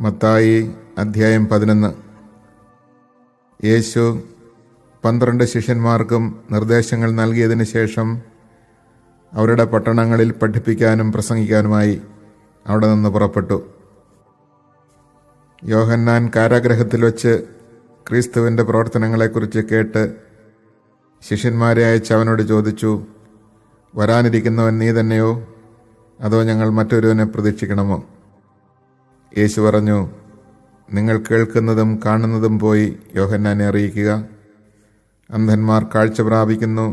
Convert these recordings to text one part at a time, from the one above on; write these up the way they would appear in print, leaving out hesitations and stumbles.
മത്തായി അധ്യായം 11. യേശു 12 ശിഷ്യന്മാർക്കും നിർദ്ദേശങ്ങൾ നൽകിയതിന് ശേഷം അവരുടെ പട്ടണങ്ങളിൽ പഠിപ്പിക്കാനും പ്രസംഗിക്കാനുമായി അവിടെ നിന്ന് പുറപ്പെട്ടു. യോഹന്നാൻ കാരാഗൃഹത്തിൽ വച്ച് ക്രിസ്തുവിൻ്റെ പ്രവർത്തനങ്ങളെക്കുറിച്ച് കേട്ട് ശിഷ്യന്മാരെ അയച്ച് അവനോട് ചോദിച്ചു, വരാനിരിക്കുന്നവൻ നീ തന്നെയോ, അതോ ഞങ്ങൾ മറ്റൊരുവനെ പ്രതീക്ഷിക്കണമോ? യേശു പറഞ്ഞു, നിങ്ങൾ കേൾക്കുന്നതും കാണുന്നതും പോയി യോഹന്നാനെ അറിയിക്കുക. അന്ധന്മാർ കാഴ്ച പ്രാപിക്കുന്നു,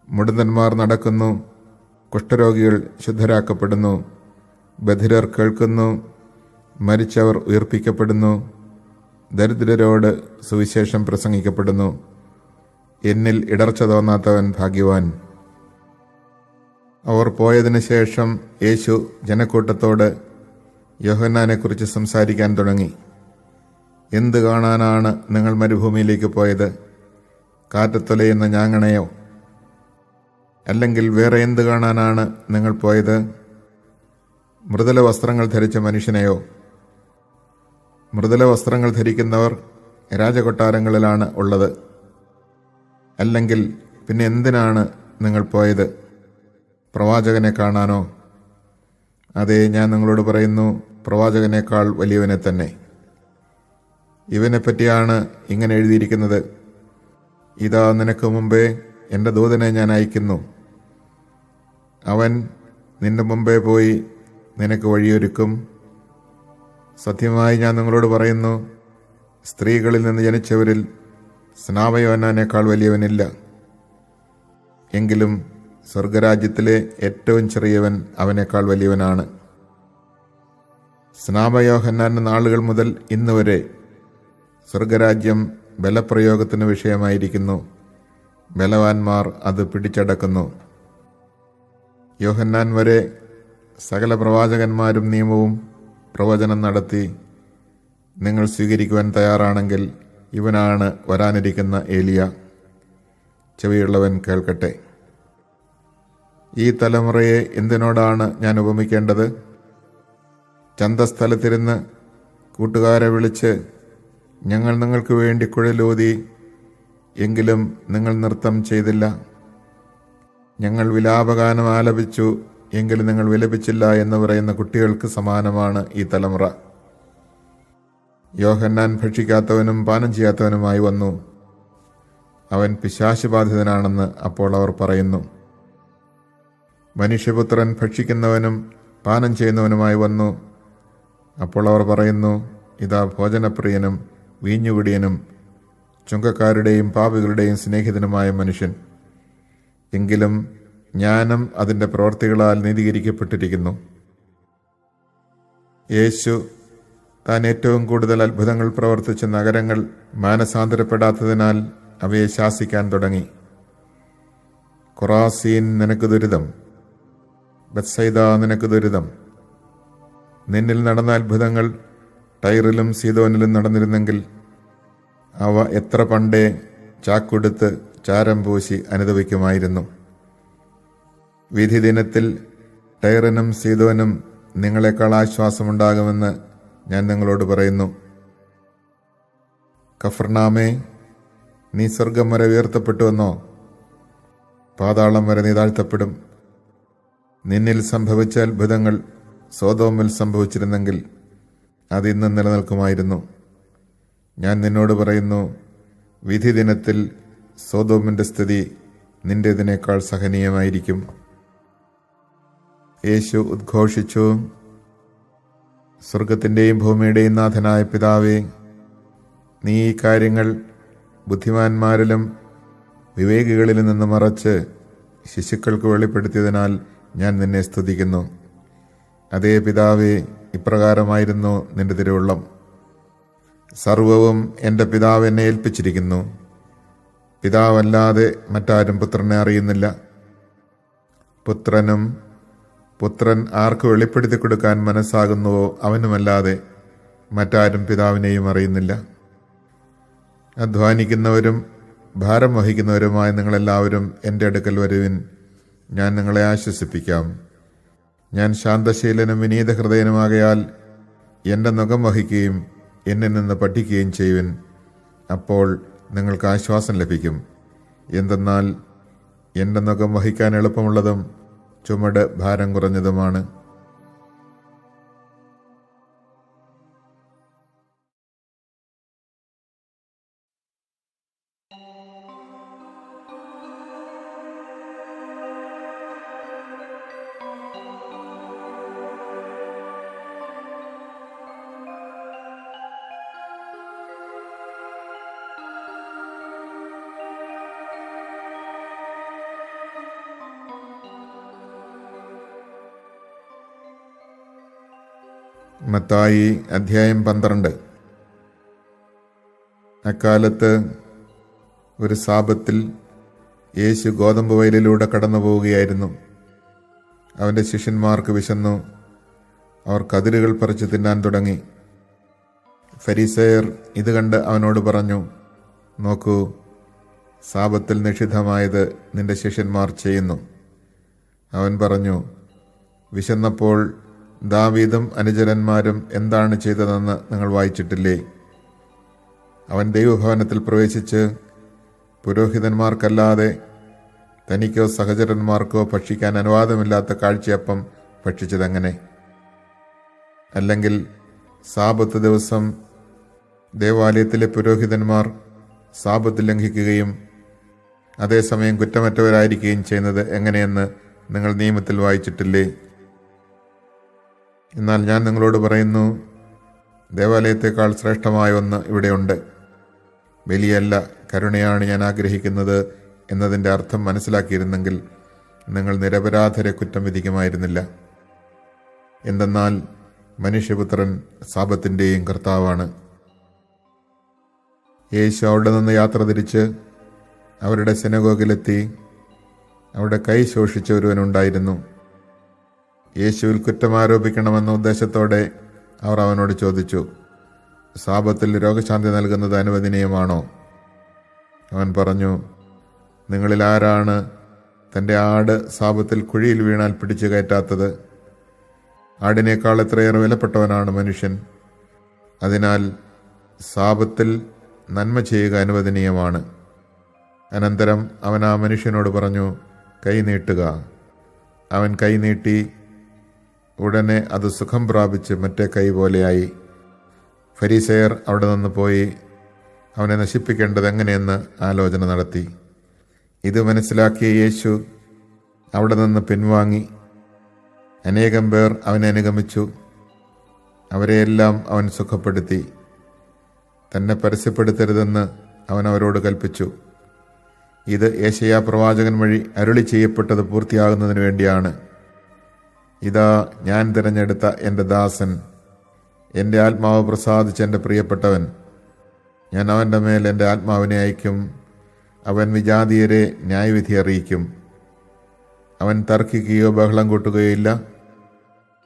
മുടന്തന്മാർ നടക്കുന്നു, കുഷ്ഠരോഗികൾ ശുദ്ധരാക്കപ്പെടുന്നു, ബധിരർ കേൾക്കുന്നു, മരിച്ചവർ ഉയർപ്പിക്കപ്പെടുന്നു, ദരിദ്രരോട് സുവിശേഷം പ്രസംഗിക്കപ്പെടുന്നു. എന്നിൽ ഇടർച്ച തോന്നാത്തവൻ ഭാഗ്യവാൻ. അവർ പോയതിനു ശേഷം യേശു ജനക്കൂട്ടത്തോട് യോഹന്നാനെക്കുറിച്ച് സംസാരിക്കാൻ തുടങ്ങി. എന്ത് കാണാനാണ് നിങ്ങൾ മരുഭൂമിയിലേക്ക് പോയത്? കാറ്റത്തൊലയുന്ന ഞാങ്ങണയോ? അല്ലെങ്കിൽ വേറെ എന്ത് കാണാനാണ് നിങ്ങൾ പോയത്? മൃദുല വസ്ത്രങ്ങൾ ധരിച്ച മനുഷ്യനെയോ? മൃദുല വസ്ത്രങ്ങൾ ധരിക്കുന്നവർ രാജകൊട്ടാരങ്ങളിലാണ് ഉള്ളത്. അല്ലെങ്കിൽ പിന്നെ എന്തിനാണ് നിങ്ങൾ പോയത്? പ്രവാചകനെ കാണാനോ? അതെ, ഞാൻ നിങ്ങളോട് പറയുന്നു, പ്രവാചകനേക്കാൾ വലിയവനെ തന്നെ. ഇവനെപ്പറ്റിയാണ് ഇങ്ങനെ എഴുതിയിരിക്കുന്നത്, ഇതാ നിനക്ക് മുമ്പേ എൻ്റെ ദൂതനെ ഞാൻ അയക്കുന്നു. അവൻ നിന്റെ മുമ്പേ പോയി നിനക്ക് വഴിയൊരുക്കും. സത്യമായി ഞാൻ നിങ്ങളോട് പറയുന്നു, സ്ത്രീകളിൽ നിന്ന് ജനിച്ചവരിൽ സ്നാപയോഹന്നാനേക്കാൾ വലിയവനില്ല. എങ്കിലും സ്വർഗരാജ്യത്തിലെ ഏറ്റവും ചെറിയവൻ അവനേക്കാൾ വലിയവനാണ്. സ്നാപയോഹന്നാന്റെ നാളുകൾ മുതൽ ഇന്ന് വരെ സ്വർഗരാജ്യം ബലപ്രയോഗത്തിന് വിഷയമായിരിക്കുന്നു. ബലവാന്മാർ അത് പിടിച്ചടക്കുന്നു. യോഹന്നാൻ വരെ സകല പ്രവാചകന്മാരും നിയമവും പ്രവചനം നടത്തി. നിങ്ങൾ സ്വീകരിക്കുവാൻ തയ്യാറാണെങ്കിൽ ഇവനാണ് വരാനിരിക്കുന്ന ഏലിയ. ചെവിയുള്ളവൻ കേൾക്കട്ടെ. ഈ തലമുറയെ എന്തിനോടാണ് ഞാൻ ഉപമിക്കേണ്ടത്? ചന്തസ്ഥലത്തിരുന്ന് കൂട്ടുകാരെ വിളിച്ച്, ഞങ്ങൾ നിങ്ങൾക്ക് വേണ്ടി കുഴലൂതി, എങ്കിലും നിങ്ങൾ നൃത്തം ചെയ്തില്ല. ഞങ്ങൾ വിലാപഗാനം ആലപിച്ചു, എങ്കിലും നിങ്ങൾ വിലപിച്ചില്ല എന്ന് പറയുന്ന കുട്ടികൾക്ക് സമാനമാണ് ഈ തലമുറ. യോഹന്നാൻ ഭക്ഷിക്കാത്തവനും പാനം ചെയ്യാത്തവനുമായി വന്നു. അവൻ പിശാചുബാധിതനാണെന്ന് അപ്പോൾ അവർ പറയുന്നു. മനുഷ്യപുത്രൻ ഭക്ഷിക്കുന്നവനും പാനം ചെയ്യുന്നവനുമായി വന്നു. അപ്പോൾ അവർ പറയുന്നു, ഇതാ ഭോജനപ്രിയനും വീഞ്ഞുകുടിയനും ചുങ്കക്കാരുടെയും പാപികളുടെയും സ്നേഹിതനുമായ മനുഷ്യൻ. എങ്കിലും ജ്ഞാനം അതിൻ്റെ പ്രവൃത്തികളാൽ നീതീകരിക്കപ്പെട്ടിരിക്കുന്നു. യേശു താൻ ഏറ്റവും കൂടുതൽ അത്ഭുതങ്ങൾ പ്രവർത്തിച്ച നഗരങ്ങൾ മാനസാന്തരപ്പെടാത്തതിനാൽ അവയെ ശാസിക്കാൻ തുടങ്ങി. കൊറാസീൻ, നിനക്ക് ദുരിതം! ബത്സൈദ, നിനക്ക് ദുരിതം! നിന്നിൽ നടന്ന അത്ഭുതങ്ങൾ ടൈറിലും സീദോനിലും നടന്നിരുന്നെങ്കിൽ അവ എത്ര പണ്ടേ ചാക്കുടുത്ത് ചാരം പൂശി അനുദവിക്കുമായിരുന്നു. വിധി ദിനത്തിൽ ടൈറിനും സീദോനും നിങ്ങളെക്കാൾ ആശ്വാസമുണ്ടാകുമെന്ന് ഞാൻ നിങ്ങളോട് പറയുന്നു. കഫർനാമേ, നീ സ്വർഗം വരെ ഉയർത്തപ്പെട്ടുവെന്നോ? പാതാളം വരെ നീ താഴ്ത്തപ്പെടും. നിന്നിൽ സംഭവിച്ച അത്ഭുതങ്ങൾ സോദോമിൽ സംഭവിച്ചിരുന്നെങ്കിൽ അത് ഇന്നും നിലനിൽക്കുമായിരുന്നു. ഞാൻ നിന്നോട് പറയുന്നു, വിധി ദിനത്തിൽ സോദോമിൻ്റെ സ്ഥിതി നിന്റേതിനേക്കാൾ സഹനീയമായിരിക്കും. യേശു ഉദ്ഘോഷിച്ചു, സ്വർഗത്തിൻ്റെയും ഭൂമിയുടെയും നാഥനായ പിതാവേ, നീ ഈ കാര്യങ്ങൾ ബുദ്ധിമാന്മാരിലും വിവേകികളിലും നിന്ന് മറച്ച് ശിശുക്കൾക്ക് വെളിപ്പെടുത്തിയതിനാൽ ഞാൻ നിന്നെ സ്തുതിക്കുന്നു. അതേ പിതാവേ, ഇപ്രകാരമായിരുന്നു നിന്റെ തിരുവുള്ളം. സർവവും എൻ്റെ പിതാവ് എന്നെ ഏൽപ്പിച്ചിരിക്കുന്നു. പിതാവല്ലാതെ മറ്റാരും പുത്രനെ അറിയുന്നില്ല. പുത്രൻ ആർക്ക് വെളിപ്പെടുത്തി കൊടുക്കാൻ മനസ്സാകുന്നുവോ അവനുമല്ലാതെ മറ്റാരും പിതാവിനെയും അറിയുന്നില്ല. അധ്വാനിക്കുന്നവരും ഭാരം വഹിക്കുന്നവരുമായ നിങ്ങളെല്ലാവരും എൻ്റെ അടുക്കൽ വരുവിൻ, ഞാൻ നിങ്ങളെ ആശ്വസിപ്പിക്കാം. ഞാൻ ശാന്തശീലനും വിനീത ഹൃദയനുമാകയാൽ എൻ്റെ നുകം വഹിക്കുകയും എന്നിൽ നിന്ന് പഠിക്കുകയും ചെയ്യുവിൻ. അപ്പോൾ നിങ്ങൾക്ക് ആശ്വാസം ലഭിക്കും. എന്തെന്നാൽ എൻ്റെ നുകം വഹിക്കാൻ എളുപ്പമുള്ളതും ചുമട് ഭാരം കുറഞ്ഞതുമാണ്. മത്തായി അധ്യായം 12. അക്കാലത്ത് ഒരു സാബത്തിൽ യേശു ഗോതമ്പ് വയലിലൂടെ കടന്നു പോവുകയായിരുന്നു. അവൻ്റെ ശിഷ്യന്മാർക്ക് വിശന്നു. അവർ കതിരുകൾ പറിച്ച് തിന്നാൻ തുടങ്ങി. ഫരിസേയർ ഇത് കണ്ട് അവനോട് പറഞ്ഞു, നോക്കൂ, സാബത്തിൽ നിഷിദ്ധമായത് നിന്റെ ശിഷ്യന്മാർ ചെയ്യുന്നു. അവൻ പറഞ്ഞു, വിശന്നപ്പോൾ ദാവീദും അനുചരന്മാരും എന്താണ് ചെയ്തതെന്ന് നിങ്ങൾ വായിച്ചിട്ടില്ലേ? അവൻ ദൈവഭവനത്തിൽ പ്രവേശിച്ച് പുരോഹിതന്മാർക്കല്ലാതെ തനിക്കോ സഹചരന്മാർക്കോ ഭക്ഷിക്കാൻ അനുവാദമില്ലാത്ത കാഴ്ചയപ്പം ഭക്ഷിച്ചതെങ്ങനെ? അല്ലെങ്കിൽ സാബത്ത് ദിവസം ദേവാലയത്തിലെ പുരോഹിതന്മാർ സാബത്ത് ലംഘിക്കുകയും അതേസമയം കുറ്റമറ്റവരായിരിക്കുകയും ചെയ്യുന്നത് എങ്ങനെയെന്ന് നിങ്ങൾ നിയമത്തിൽ വായിച്ചിട്ടില്ലേ? എന്നാൽ ഞാൻ നിങ്ങളോട് പറയുന്നു, ദേവാലയത്തെക്കാൾ ശ്രേഷ്ഠമായ ഒന്ന് ഇവിടെയുണ്ട്. ബലിയല്ല, കരുണയാണ് ഞാൻ ആഗ്രഹിക്കുന്നത് എന്നതിൻ്റെ അർത്ഥം മനസ്സിലാക്കിയിരുന്നെങ്കിൽ നിങ്ങൾ നിരപരാധരെ കുറ്റം വിധിക്കുമായിരുന്നില്ല. എന്തെന്നാൽ മനുഷ്യപുത്രൻ സാബത്തിൻ്റെയും കർത്താവാണ്. യേശു അവിടെ നിന്ന് യാത്ര തിരിച്ച് അവരുടെ സിനഗോഗിലെത്തി. അവിടെ കൈ ശോഷിച്ച ഒരുവനുണ്ടായിരുന്നു. യേശുവിൽ കുറ്റമാരോപിക്കണമെന്ന ഉദ്ദേശത്തോടെ അവർ അവനോട് ചോദിച്ചു, സാബത്തിൽ രോഗശാന്തി നൽകുന്നത് അനുവദനീയമാണോ? അവൻ പറഞ്ഞു, നിങ്ങളിൽ ആരാണ് തൻ്റെ ആട് സാബത്തിൽ കുഴിയിൽ വീണാൽ പിടിച്ചു കയറ്റാത്തത്? ആടിനേക്കാൾ എത്രയേറെ വിലപ്പെട്ടവനാണ് മനുഷ്യൻ. അതിനാൽ സാബത്തിൽ നന്മ ചെയ്യുക അനുവദനീയമാണ്. അനന്തരം അവൻ ആ മനുഷ്യനോട് പറഞ്ഞു, കൈ നീട്ടുക. അവൻ കൈ നീട്ടി. ഉടനെ അത് സുഖം പ്രാപിച്ച് മറ്റേ കൈ പോലെയായി. ഫരീസയർ അവിടെ നിന്ന് പോയി അവനെ നശിപ്പിക്കേണ്ടത് എങ്ങനെയെന്ന് ആലോചന നടത്തി. ഇത് മനസ്സിലാക്കിയ യേശു അവിടെ നിന്ന് പിൻവാങ്ങി. അനേകം പേർ അവനെ അനുഗമിച്ചു. അവരെയെല്ലാം അവൻ സുഖപ്പെടുത്തി. തന്നെ പരസ്യപ്പെടുത്തരുതെന്ന് അവൻ അവരോട് കൽപ്പിച്ചു. ഇത് യെശയ്യാ പ്രവാചകൻ വഴി അരുളി ചെയ്യപ്പെട്ടത് പൂർത്തിയാകുന്നതിന് വേണ്ടിയാണ്. ഇതാ, ഞാൻ തിരഞ്ഞെടുത്ത എൻ്റെ ദാസൻ, എൻ്റെ ആത്മാവ് പ്രസാദിച്ച എൻ്റെ പ്രിയപ്പെട്ടവൻ. ഞാൻ അവൻ്റെ മേൽ എൻ്റെ ആത്മാവിനെ അയക്കും. അവൻ വിജാതീയരെ ന്യായവിധി അറിയിക്കും. അവൻ തർക്കിക്കുകയോ ബഹളം കൂട്ടുകയോ ഇല്ല.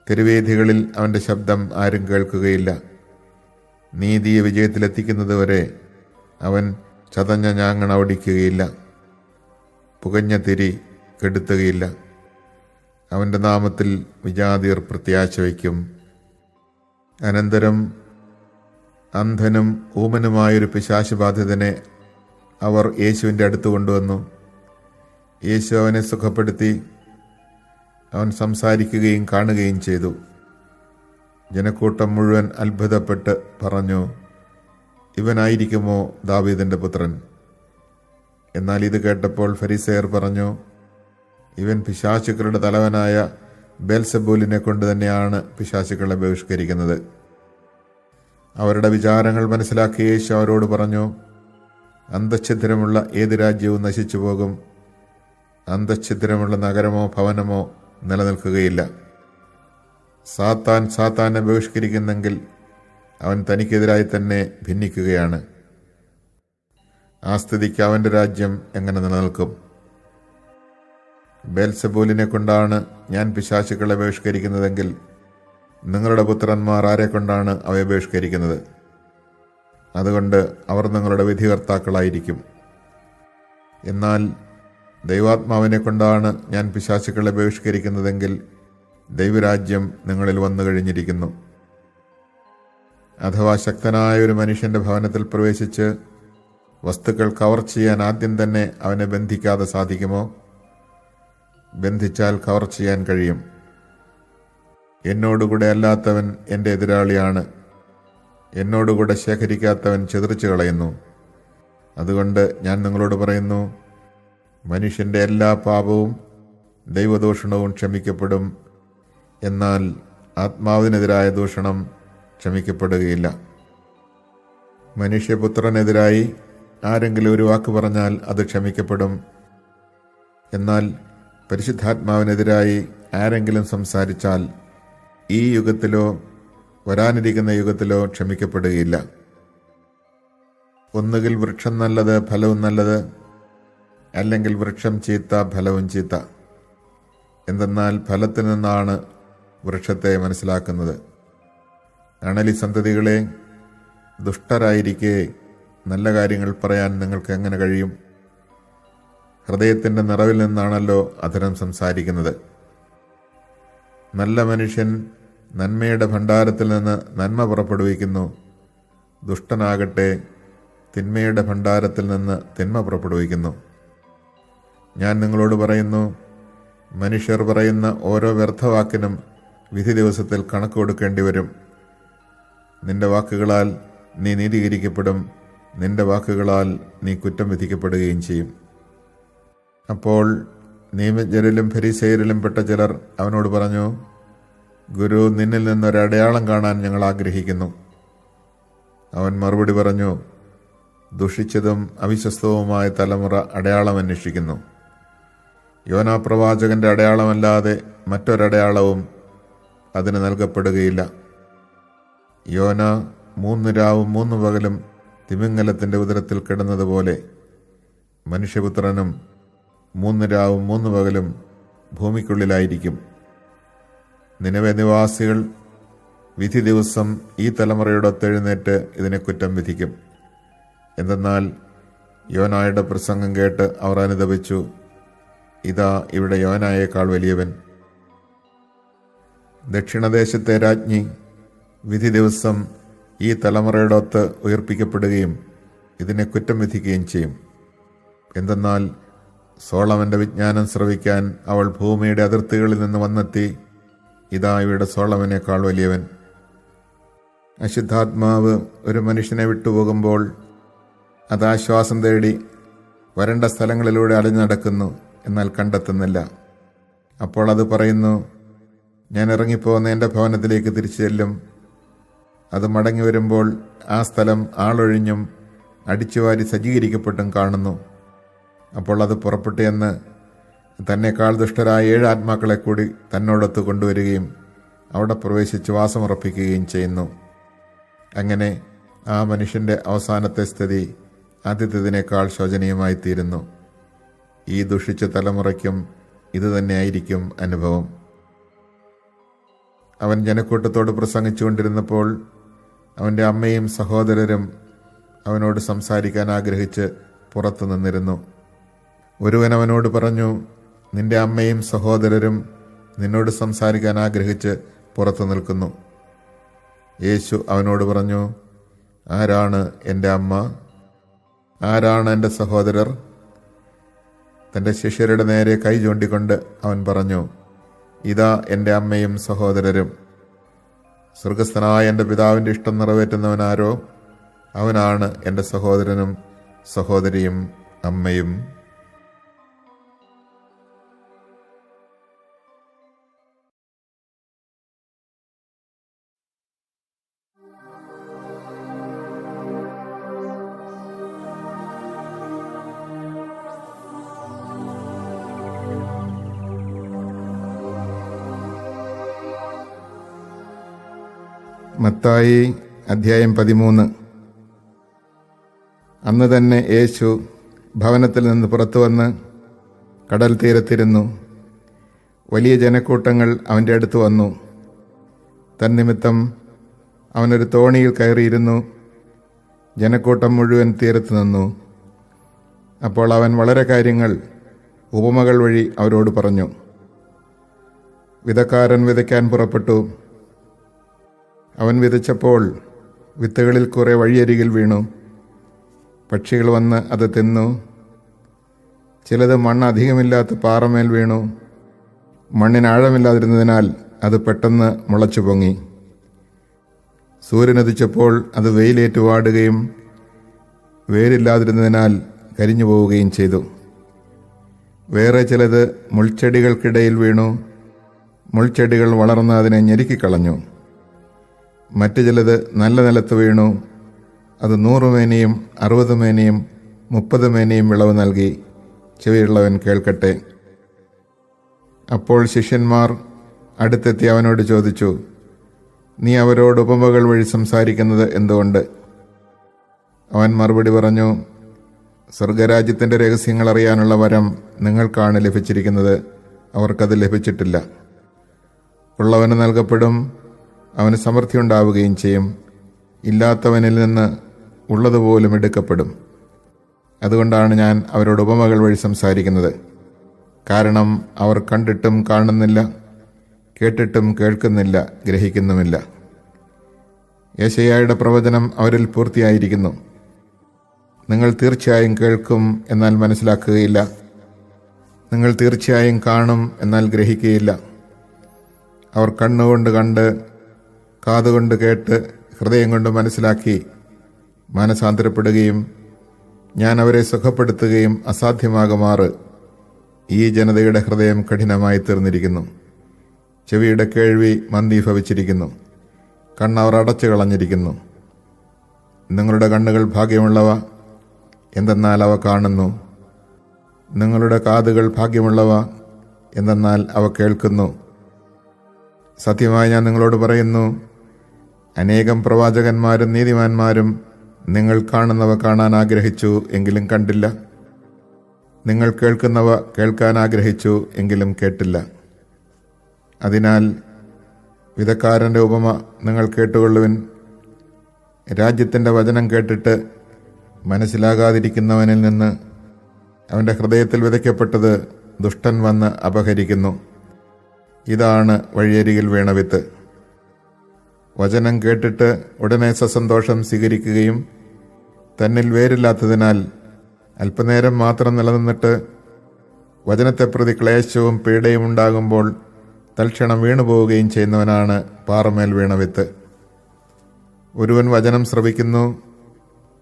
തെരുവേദികളിൽ അവൻ്റെ ശബ്ദം ആരും കേൾക്കുകയില്ല. നീതിയെ വിജയത്തിലെത്തിക്കുന്നതുവരെ അവൻ ചതഞ്ഞ ഞാങ്ങണ ഓടിക്കുകയില്ല. പുകഞ്ഞ തിരി കെടുത്തുകയില്ല. അവൻ്റെ നാമത്തിൽ വിജാതിയർ പ്രത്യാശ വയ്ക്കും. അനന്തരം അന്ധനും ഊമനുമായൊരു പിശാച് ബാധിതനെ അവർ യേശുവിൻ്റെ അടുത്ത് കൊണ്ടുവന്നു. യേശു അവനെ സുഖപ്പെടുത്തി. അവൻ സംസാരിക്കുകയും കാണുകയും ചെയ്തു. ജനക്കൂട്ടം മുഴുവൻ അത്ഭുതപ്പെട്ട് പറഞ്ഞു, ഇവനായിരിക്കുമോ ദാവീദിൻ്റെ പുത്രൻ? എന്നാൽ ഇത് കേട്ടപ്പോൾ ഫരിസേയർ പറഞ്ഞു, ഇവൻ പിശാചുക്കളുടെ തലവനായ ബേൽസെബൂലിനെ കൊണ്ട് തന്നെയാണ് പിശാചുക്കളെ ബഹിഷ്കരിക്കുന്നത്. അവരുടെ വിചാരങ്ങൾ മനസ്സിലാക്കിയ യേശു അവരോട് പറഞ്ഞു, അന്തഛിദ്രമുള്ള ഏത് രാജ്യവും നശിച്ചു പോകും. അന്തഛിദ്രമുള്ള നഗരമോ ഭവനമോ നിലനിൽക്കുകയില്ല. സാത്താൻ സാത്താനെ ബഹിഷ്കരിക്കുന്നെങ്കിൽ അവൻ തനിക്കെതിരായി തന്നെ ഭിന്നിക്കുകയാണ്. ആ സ്ഥിതിക്ക് അവൻ്റെ രാജ്യം എങ്ങനെ നിലനിൽക്കും? ബേൽസെബൂലിനെ കൊണ്ടാണ് ഞാൻ പിശാചുക്കളെ ബഹിഷ്കരിക്കുന്നതെങ്കിൽ നിങ്ങളുടെ പുത്രന്മാർ ആരെ കൊണ്ടാണ് അവയെ ബഹിഷ്കരിക്കുന്നത്? അതുകൊണ്ട് അവർ നിങ്ങളുടെ വിധികർത്താക്കളായിരിക്കും. എന്നാൽ ദൈവാത്മാവിനെ കൊണ്ടാണ് ഞാൻ പിശാചുക്കളെ ബഹിഷ്കരിക്കുന്നതെങ്കിൽ ദൈവരാജ്യം നിങ്ങളിൽ വന്നു കഴിഞ്ഞിരിക്കുന്നു. അഥവാ ശക്തനായ ഒരു മനുഷ്യന്റെ ഭവനത്തിൽ പ്രവേശിച്ച് വസ്തുക്കൾ കവർ ചെയ്യാൻ ആദ്യം തന്നെ അവനെ ബന്ധിക്കാതെ സാധിക്കുമോ? ബന്ധിച്ചാൽ കവർ ചെയ്യാൻ കഴിയും. എന്നോടുകൂടെ അല്ലാത്തവൻ എൻ്റെ എതിരാളിയാണ്. എന്നോടുകൂടെ ശേഖരിക്കാത്തവൻ ചിതറിച്ചു കളയുന്നു. അതുകൊണ്ട് ഞാൻ നിങ്ങളോട് പറയുന്നു, മനുഷ്യൻ്റെ എല്ലാ പാപവും ദൈവദൂഷണവും ക്ഷമിക്കപ്പെടും, എന്നാൽ ആത്മാവിനെതിരായ ദൂഷണം ക്ഷമിക്കപ്പെടുകയില്ല. മനുഷ്യപുത്രനെതിരായി ആരെങ്കിലും ഒരു വാക്ക് പറഞ്ഞാൽ അത് ക്ഷമിക്കപ്പെടും, എന്നാൽ പരിശുദ്ധാത്മാവിനെതിരായി ആരെങ്കിലും സംസാരിച്ചാൽ ഈ യുഗത്തിലോ വരാനിരിക്കുന്ന യുഗത്തിലോ ക്ഷമിക്കപ്പെടുകയില്ല. ഒന്നുകിൽ വൃക്ഷം നല്ലത്, ഫലവും നല്ലത്, അല്ലെങ്കിൽ വൃക്ഷം ചീത്ത, ഫലവും ചീത്ത. എന്തെന്നാൽ ഫലത്തിൽ നിന്നാണ് വൃക്ഷത്തെ മനസ്സിലാക്കുന്നത്. അണലി സന്തതികളെ, ദുഷ്ടരായിരിക്കെ നല്ല കാര്യങ്ങൾ പറയാൻ നിങ്ങൾക്ക് എങ്ങനെ കഴിയും? ഹൃദയത്തിൻ്റെ നിറവിൽ നിന്നാണല്ലോ അധരം സംസാരിക്കുന്നത്. നല്ല മനുഷ്യൻ നന്മയുടെ ഭണ്ഡാരത്തിൽ നിന്ന് നന്മ പുറപ്പെടുവിക്കുന്നു. ദുഷ്ടനാകട്ടെ തിന്മയുടെ ഭണ്ഡാരത്തിൽ നിന്ന് തിന്മ പുറപ്പെടുവിക്കുന്നു. ഞാൻ നിങ്ങളോട് പറയുന്നു, മനുഷ്യർ പറയുന്ന ഓരോ വ്യർത്ഥവാക്കിനും വിധി ദിവസത്തിൽ കണക്ക് കൊടുക്കേണ്ടി വരും. നിന്റെ വാക്കുകളാൽ നീ നീതീകരിക്കപ്പെടും, നിന്റെ വാക്കുകളാൽ നീ കുറ്റം വിധിക്കപ്പെടുകയും ചെയ്യും. അപ്പോൾ നിയമജ്ഞരിലും ഫരിസേയരിലും പെട്ട ചിലർ അവനോട് പറഞ്ഞു, ഗുരു, നിന്നിൽ നിന്നൊരടയാളം കാണാൻ ഞങ്ങൾ ആഗ്രഹിക്കുന്നു. അവൻ മറുപടി പറഞ്ഞു, ദുഷിച്ചതും അവിശ്വസ്തവുമായ തലമുറ അടയാളം അന്വേഷിക്കുന്നു. യോനാ പ്രവാചകന്റെ അടയാളമല്ലാതെ മറ്റൊരടയാളവും അതിന് നൽകപ്പെടുകയില്ല. യോന 3 രാവും 3 പകലും തിമിംഗലത്തിന്റെ ഉദരത്തിൽ കിടന്നതുപോലെ മനുഷ്യപുത്രനും 3 രാവും 3 പകലും ഭൂമിക്കുള്ളിലായിരിക്കും. നിനവെ നിവാസികൾ വിധി ദിവസം ഈ തലമുറയോടൊത്തെഴുന്നേറ്റ് ഇതിനെ കുറ്റം വിധിക്കും. എന്തെന്നാൽ യോനായുടെ പ്രസംഗം കേട്ട് അവർ അനുതപിച്ചു. ഇതാ, ഇവിടെ യോനായേക്കാൾ വലിയവൻ. ദക്ഷിണദേശത്തെ രാജ്ഞി വിധി ദിവസം ഈ തലമുറയോടൊത്ത് ഉയർപ്പിക്കപ്പെടുകയും ഇതിനെ കുറ്റം വിധിക്കുകയും ചെയ്യും. എന്തെന്നാൽ സോളമന്റെ വിജ്ഞാനം ശ്രവിക്കാൻ അവൾ ഭൂമിയുടെ അതിർത്തികളിൽ നിന്ന് വന്നെത്തി. ഇതാ, ഇവിടെ സോളമനേക്കാൾ വലിയവൻ. അശുദ്ധാത്മാവ് ഒരു മനുഷ്യനെ വിട്ടുപോകുമ്പോൾ അത് ആശ്വാസം തേടി വരണ്ട സ്ഥലങ്ങളിലൂടെ അലഞ്ഞു നടക്കുന്നു, എന്നാൽ കണ്ടെത്തുന്നില്ല. അപ്പോൾ അത് പറയുന്നു, ഞാൻ ഇറങ്ങിപ്പോകുന്ന എൻ്റെ ഭവനത്തിലേക്ക് തിരിച്ചു ചെല്ലും. അത് മടങ്ങി വരുമ്പോൾ ആ സ്ഥലം ആളൊഴിഞ്ഞും അടിച്ചുവാരി സജ്ജീകരിക്കപ്പെട്ടും കാണുന്നു. അപ്പോൾ അത് പുറപ്പെട്ടു എന്ന് തന്നെക്കാൾ ദുഷ്ടരായ 7 ആത്മാക്കളെ കൂടി തന്നോടൊത്ത് കൊണ്ടുവരികയും അവിടെ പ്രവേശിച്ച് വാസമുറപ്പിക്കുകയും ചെയ്യുന്നു. അങ്ങനെ ആ മനുഷ്യൻ്റെ അവസാനത്തെ സ്ഥിതി ആദ്യത്തേതിനേക്കാൾ ശോചനീയമായി തീരുന്നു. ഈ ദുഷിച്ച തലമുറയ്ക്കും ഇതുതന്നെയായിരിക്കും അനുഭവം. അവൻ ജനക്കൂട്ടത്തോട് പ്രസംഗിച്ചുകൊണ്ടിരുന്നപ്പോൾ അവൻ്റെ അമ്മയും സഹോദരരും അവനോട് സംസാരിക്കാൻ ആഗ്രഹിച്ച് പുറത്തു നിന്നിരുന്നു. ഒരുവൻ അവനോട് പറഞ്ഞു, നിന്റെ അമ്മയും സഹോദരരും നിന്നോട് സംസാരിക്കാൻ ആഗ്രഹിച്ച് പുറത്തു നിൽക്കുന്നു. യേശു അവനോട് പറഞ്ഞു, ആരാണ് എൻ്റെ അമ്മ? ആരാണ് എൻ്റെ സഹോദരർ? തൻ്റെ ശിഷ്യരുടെ നേരെ കൈ ചൂണ്ടിക്കൊണ്ട് അവൻ പറഞ്ഞു, ഇതാ എൻ്റെ അമ്മയും സഹോദരരും. സ്വർഗസ്ഥനായ എൻ്റെ പിതാവിൻ്റെ ഇഷ്ടം നിറവേറ്റുന്നവനാരോ അവനാണ് എൻ്റെ സഹോദരനും സഹോദരിയും അമ്മയും. മത്തായി അധ്യായം 13. അന്ന് തന്നെ യേശു ഭവനത്തിൽ നിന്ന് പുറത്തു വന്ന് കടൽ തീരത്തിരുന്നു. വലിയ ജനക്കൂട്ടങ്ങൾ അവൻ്റെ അടുത്ത് വന്നു. തന്നിമിത്തം അവനൊരു തോണിയിൽ കയറിയിരുന്നു. ജനക്കൂട്ടം മുഴുവൻ തീരത്ത് നിന്നു. അപ്പോൾ അവൻ വളരെ കാര്യങ്ങൾ ഉപമകൾ വഴി അവരോട് പറഞ്ഞു. വിതക്കാരൻ വിതയ്ക്കാൻ പുറപ്പെട്ടു. അവൻ വിതച്ചപ്പോൾ വിത്തുകളിൽ കുറെ വഴിയരികിൽ വീണു. പക്ഷികൾ വന്ന് അത് തിന്നു. ചിലത് മണ്ണ് അധികമില്ലാത്ത പാറമേൽ വീണു. മണ്ണിന് ആഴമില്ലാതിരുന്നതിനാൽ അത് പെട്ടെന്ന് മുളച്ചു പൊങ്ങി. സൂര്യനുദിച്ചപ്പോൾ അത് വെയിലേറ്റ് വാടുകയും വേരില്ലാതിരുന്നതിനാൽ കരിഞ്ഞു പോവുകയും ചെയ്തു. വേറെ ചിലത് മുൾച്ചെടികൾക്കിടയിൽ വീണു. മുൾച്ചെടികൾ വളർന്ന് അതിനെ ഞെരുക്കിക്കളഞ്ഞു. മറ്റു ചിലത് നല്ല നിലത്ത് വീണു. അത് 100 മേനിയും 60 മേനിയും 30 മേനിയും വിളവ് നൽകി. ചെവിയുള്ളവൻ കേൾക്കട്ടെ. അപ്പോൾ ശിഷ്യന്മാർ അടുത്തെത്തി അവനോട് ചോദിച്ചു, നീ അവരോട് ഉപമകൾ വഴി സംസാരിക്കുന്നത് എന്തുകൊണ്ട്? അവൻ മറുപടി പറഞ്ഞു, സ്വർഗരാജ്യത്തിൻ്റെ രഹസ്യങ്ങൾ അറിയാനുള്ള വരം നിങ്ങൾക്കാണ് ലഭിച്ചിരിക്കുന്നത്, അവർക്കത് ലഭിച്ചിട്ടില്ല. ഉള്ളവന് നൽകപ്പെടും, അവന് സമൃദ്ധി ഉണ്ടാവുകയും ചെയ്യും. ഇല്ലാത്തവനിൽ നിന്ന് ഉള്ളതുപോലും എടുക്കപ്പെടും. അതുകൊണ്ടാണ് ഞാൻ അവരോട് ഉപമകൾ വഴി സംസാരിക്കുന്നത്. കാരണം അവർ കണ്ടിട്ടും കാണുന്നില്ല, കേട്ടിട്ടും കേൾക്കുന്നില്ല, ഗ്രഹിക്കുന്നുമില്ല. യെശയ്യായുടെ പ്രവചനം അവരിൽ പൂർത്തിയായിരിക്കുന്നു. നിങ്ങൾ തീർച്ചയായും കേൾക്കും, എന്നാൽ മനസ്സിലാക്കുകയില്ല. നിങ്ങൾ തീർച്ചയായും കാണും, എന്നാൽ ഗ്രഹിക്കുകയില്ല. അവർ കണ്ണുകൊണ്ട് കണ്ട്, കാതുകൊണ്ട് കേട്ട്, ഹൃദയം കൊണ്ട് മനസ്സിലാക്കി മാനസാന്തരപ്പെടുകയും ഞാൻ അവരെ സുഖപ്പെടുത്തുകയും അസാധ്യമാകുമാറ് ഈ ജനതയുടെ ഹൃദയം കഠിനമായി തീർന്നിരിക്കുന്നു. ചെവിയുടെ കേൾവി മന്ദീഭവിച്ചിരിക്കുന്നു. കണ്ണവർ അടച്ചു കളഞ്ഞിരിക്കുന്നു. നിങ്ങളുടെ കണ്ണുകൾ ഭാഗ്യമുള്ളവ, എന്തെന്നാൽ അവ കാണുന്നു. നിങ്ങളുടെ കാതുകൾ ഭാഗ്യമുള്ളവ, എന്തെന്നാൽ അവ കേൾക്കുന്നു. സത്യമായി ഞാൻ നിങ്ങളോട് പറയുന്നു, അനേകം പ്രവാചകന്മാരും നീതിമാന്മാരും നിങ്ങൾ കാണുന്നവ കാണാൻ ആഗ്രഹിച്ചു, എങ്കിലും കണ്ടില്ല. നിങ്ങൾ കേൾക്കുന്നവ കേൾക്കാൻ ആഗ്രഹിച്ചു, എങ്കിലും കേട്ടില്ല. അതിനാൽ വിതക്കാരൻ്റെ ഉപമ നിങ്ങൾ കേട്ടുകൊള്ളുവിൻ. രാജ്യത്തിൻ്റെ വചനം കേട്ടിട്ട് മനസ്സിലാകാതിരിക്കുന്നവനിൽ നിന്ന് അവൻ്റെ ഹൃദയത്തിൽ വിതയ്ക്കപ്പെട്ടത് ദുഷ്ടൻ വന്ന് അപഹരിക്കുന്നു. ഇതാണ് വഴിയരികിൽ വീണ വിത്ത്. വചനം കേട്ടിട്ട് ഉടനെ സസന്തോഷം സ്വീകരിക്കുകയും തന്നിൽ വേരില്ലാത്തതിനാൽ അല്പനേരം മാത്രം നിലനിന്നിട്ട് വചനത്തെ പ്രതി ക്ലേശവും പീഡയും ഉണ്ടാകുമ്പോൾ തൽക്ഷണം വീണുപോവുകയും ചെയ്യുന്നവനാണ് പാറമേൽ വീണ വിത്ത്. ഒരുവൻ വചനം ശ്രവിക്കുന്നു,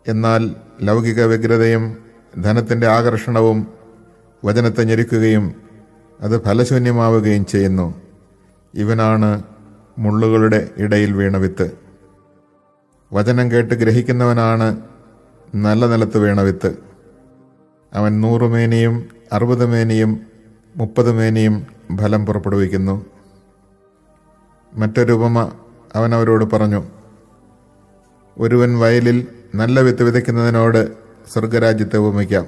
എന്നാൽ ലൗകിക വ്യഗ്രതയും ധനത്തിൻ്റെ ആകർഷണവും വചനത്തെ ഞെരുക്കുകയും അത് ഫലശൂന്യമാവുകയും ചെയ്യുന്നു. ഇവനാണ് മുള്ളുകളുടെ ഇടയിൽ വീണ വിത്ത്. വചനം കേട്ട് ഗ്രഹിക്കുന്നവനാണ് നല്ല നിലത്ത് വീണ വിത്ത്. അവൻ 100 മേനിയും 60 മേനിയും 30 മേനിയും ഫലം പുറപ്പെടുവിക്കുന്നു. മറ്റൊരു ഉപമ അവൻ അവരോട് പറഞ്ഞു. ഒരുവൻ വയലിൽ നല്ല വിത്ത് വിതയ്ക്കുന്നതിനോട് സ്വർഗരാജ്യത്തെ ഉപമിക്കാം.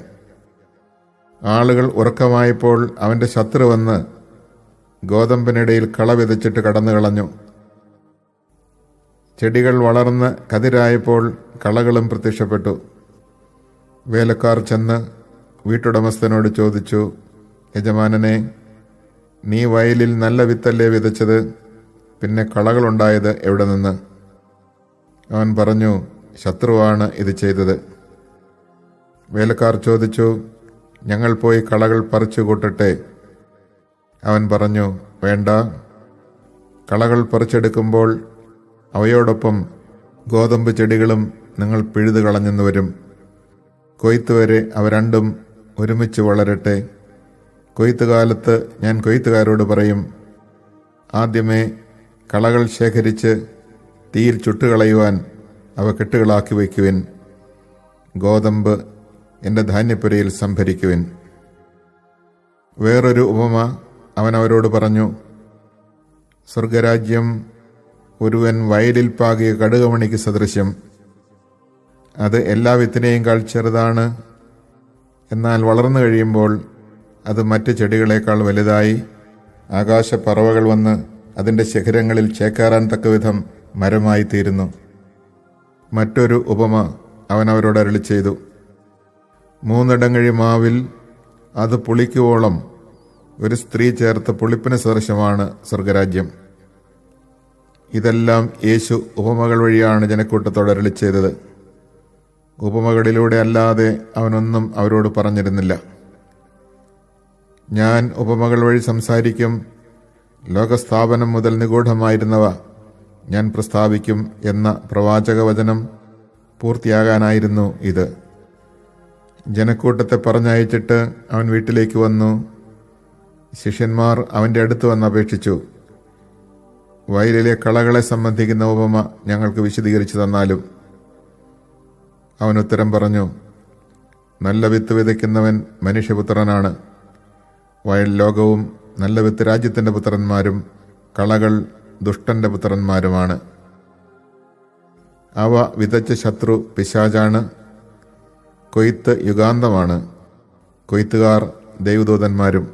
ആളുകൾ ഉറക്കമായപ്പോൾ അവൻ്റെ ശത്രു വന്ന് ഗോതമ്പിനിടയിൽ കള വിതച്ചിട്ട് കടന്നു കളഞ്ഞു. ചെടികൾ വളർന്ന് കതിരായപ്പോൾ കളകളും പ്രത്യക്ഷപ്പെട്ടു. വേലക്കാർ ചെന്ന് വീട്ടുടമസ്ഥനോട് ചോദിച്ചു, യജമാനനെ, നീ വയലിൽ നല്ല വിത്തല്ലേ വിതച്ചത്? പിന്നെ കളകളുണ്ടായത് എവിടെ നിന്ന്? അവൻ പറഞ്ഞു, ശത്രുവാണ് ഇത് ചെയ്തത്. വേലക്കാർ ചോദിച്ചു, ഞങ്ങൾ പോയി കളകൾ പറിച്ചു കൂട്ടട്ടെ? അവൻ പറഞ്ഞു, വേണ്ട. കളകൾ പറിച്ചെടുക്കുമ്പോൾ അവയോടൊപ്പം ഗോതമ്പ് ചെടികളും നിങ്ങൾ പിഴുതു കളഞ്ഞെന്ന് വരും. കൊയ്ത്തുവരെ അവ രണ്ടും ഒരുമിച്ച് വളരട്ടെ. കൊയ്ത്തുകാലത്ത് ഞാൻ കൊയ്ത്തുകാരോട് പറയും, ആദ്യമേ കളകൾ ശേഖരിച്ച് തീയിൽ ചുട്ടുകളയുവാൻ അവ കെട്ടുകളാക്കി വയ്ക്കുവിൻ. ഗോതമ്പ് എൻ്റെ ധാന്യപ്പുരയിൽ സംഭരിക്കുവിൻ. വേറൊരു ഉപമ അവൻ അവരോട് പറഞ്ഞു. സ്വർഗരാജ്യം ഒരുവൻ വയലിൽ പാകിയ കടുകുമണിക്ക് സദൃശ്യം. അത് എല്ലാ വിത്തിനെയും കാൾ ചെറുതാണ്. എന്നാൽ വളർന്നു കഴിയുമ്പോൾ അത് മറ്റ് ചെടികളെക്കാൾ വലുതായി ആകാശപ്പറവകൾ വന്ന് അതിൻ്റെ ശിഖരങ്ങളിൽ ചേക്കേറാൻ തക്കവിധം മരമായി തീരുന്നു. മറ്റൊരു ഉപമ അവൻ അവരോട് അരുളി ചെയ്തു. 3 ഇടങ്ങഴി മാവിൽ അത് പുളിക്കുവോളം ഒരു സ്ത്രീ ചേർത്ത പുളിപ്പിന് സദൃശമാണ് സ്വർഗരാജ്യം. ഇതെല്ലാം യേശു ഉപമകൾ വഴിയാണ് ജനക്കൂട്ടത്തോട് അരുളി ചെയ്തത്. ഉപമകളിലൂടെ അല്ലാതെ അവനൊന്നും അവരോട് പറഞ്ഞിരുന്നില്ല. ഞാൻ ഉപമകൾ വഴി സംസാരിക്കും, ലോകസ്ഥാപനം മുതൽ നിഗൂഢമായിരുന്നവ ഞാൻ പ്രസ്താവിക്കും എന്ന പ്രവാചകവചനം പൂർത്തിയാകാനായിരുന്നു ഇത്. ജനക്കൂട്ടത്തെ പറഞ്ഞയച്ചിട്ട് അവൻ വീട്ടിലേക്ക് വന്നു. ശിഷ്യന്മാർ അവൻ്റെ അടുത്ത് വന്ന് അപേക്ഷിച്ചു, വയലിലെ കളകളെ സംബന്ധിക്കുന്ന ഉപമ ഞങ്ങൾക്ക് വിശദീകരിച്ചു തന്നാലും. അവൻ ഉത്തരം പറഞ്ഞു, നല്ല വിത്ത് വിതയ്ക്കുന്നവൻ മനുഷ്യപുത്രനാണ്. വയൽ ലോകവും നല്ല വിത്ത് രാജ്യത്തിൻ്റെ പുത്രന്മാരും കളകൾ ദുഷ്ടന്റെ പുത്രന്മാരുമാണ്. അവ വിതച്ച ശത്രു പിശാചാണ്. കൊയ്ത്ത് യുഗാന്തമാണ്. കൊയ്ത്തുകാർ ദൈവദൂതന്മാരും.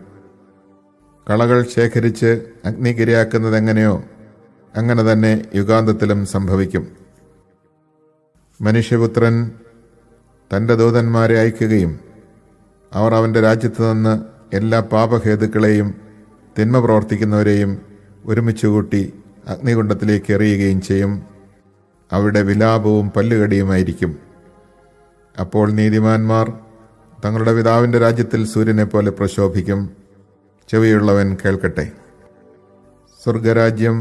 കളകൾ ശേഖരിച്ച് അഗ്നിക്കിരയാക്കുന്നതെങ്ങനെയോ അങ്ങനെ തന്നെ യുഗാന്തത്തിലും സംഭവിക്കും. മനുഷ്യപുത്രൻ തൻ്റെ ദൂതന്മാരെ അയക്കുകയും അവർ അവൻ്റെ രാജ്യത്ത് നിന്ന് എല്ലാ പാപഹേതുക്കളെയും തിന്മ പ്രവർത്തിക്കുന്നവരെയും ഒരുമിച്ച് കൂട്ടി അഗ്നികുണ്ഡത്തിലേക്ക് എറിയുകയും ചെയ്യും. അവിടെ വിലാപവും പല്ലുകടിയുമായിരിക്കും. അപ്പോൾ നീതിമാന്മാർ തങ്ങളുടെ പിതാവിൻ്റെ രാജ്യത്തിൽ സൂര്യനെ പോലെ പ്രശോഭിക്കും. ചെവിയുള്ളവൻ കേൾക്കട്ടെ. സ്വർഗരാജ്യം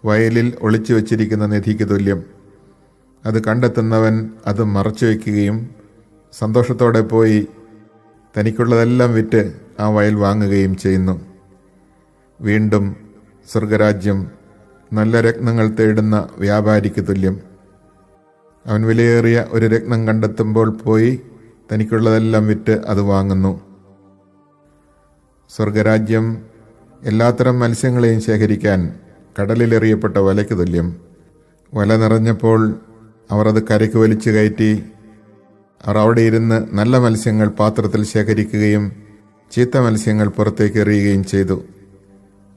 വയലിൽ ഒളിച്ചു വച്ചിരിക്കുന്ന നിധിക്ക് തുല്യം. അത് കണ്ടെത്തുന്നവൻ അത് മറച്ചു വയ്ക്കുകയും സന്തോഷത്തോടെ പോയി തനിക്കുള്ളതെല്ലാം വിറ്റ് ആ വയൽ വാങ്ങുകയും ചെയ്യുന്നു. വീണ്ടും സ്വർഗരാജ്യം നല്ല രത്നങ്ങൾ തേടുന്ന വ്യാപാരിക്ക് തുല്യം. അവൻ വിലയേറിയ ഒരു രത്നം കണ്ടെത്തുമ്പോൾ പോയി തനിക്കുള്ളതെല്ലാം വിറ്റ് അത് വാങ്ങുന്നു. സ്വർഗരാജ്യം എല്ലാത്തരം മത്സ്യങ്ങളെയും ശേഖരിക്കാൻ കടലിലെറിയപ്പെട്ട വലയ്ക്ക് തുല്യം. വല നിറഞ്ഞപ്പോൾ അവർ അത് കരയ്ക്ക് വലിച്ചു കയറ്റി. അവർ അവിടെ ഇരുന്ന് നല്ല മത്സ്യങ്ങൾ പാത്രത്തിൽ ശേഖരിക്കുകയും ചീത്ത മത്സ്യങ്ങൾ പുറത്തേക്ക് എറിയുകയും ചെയ്തു.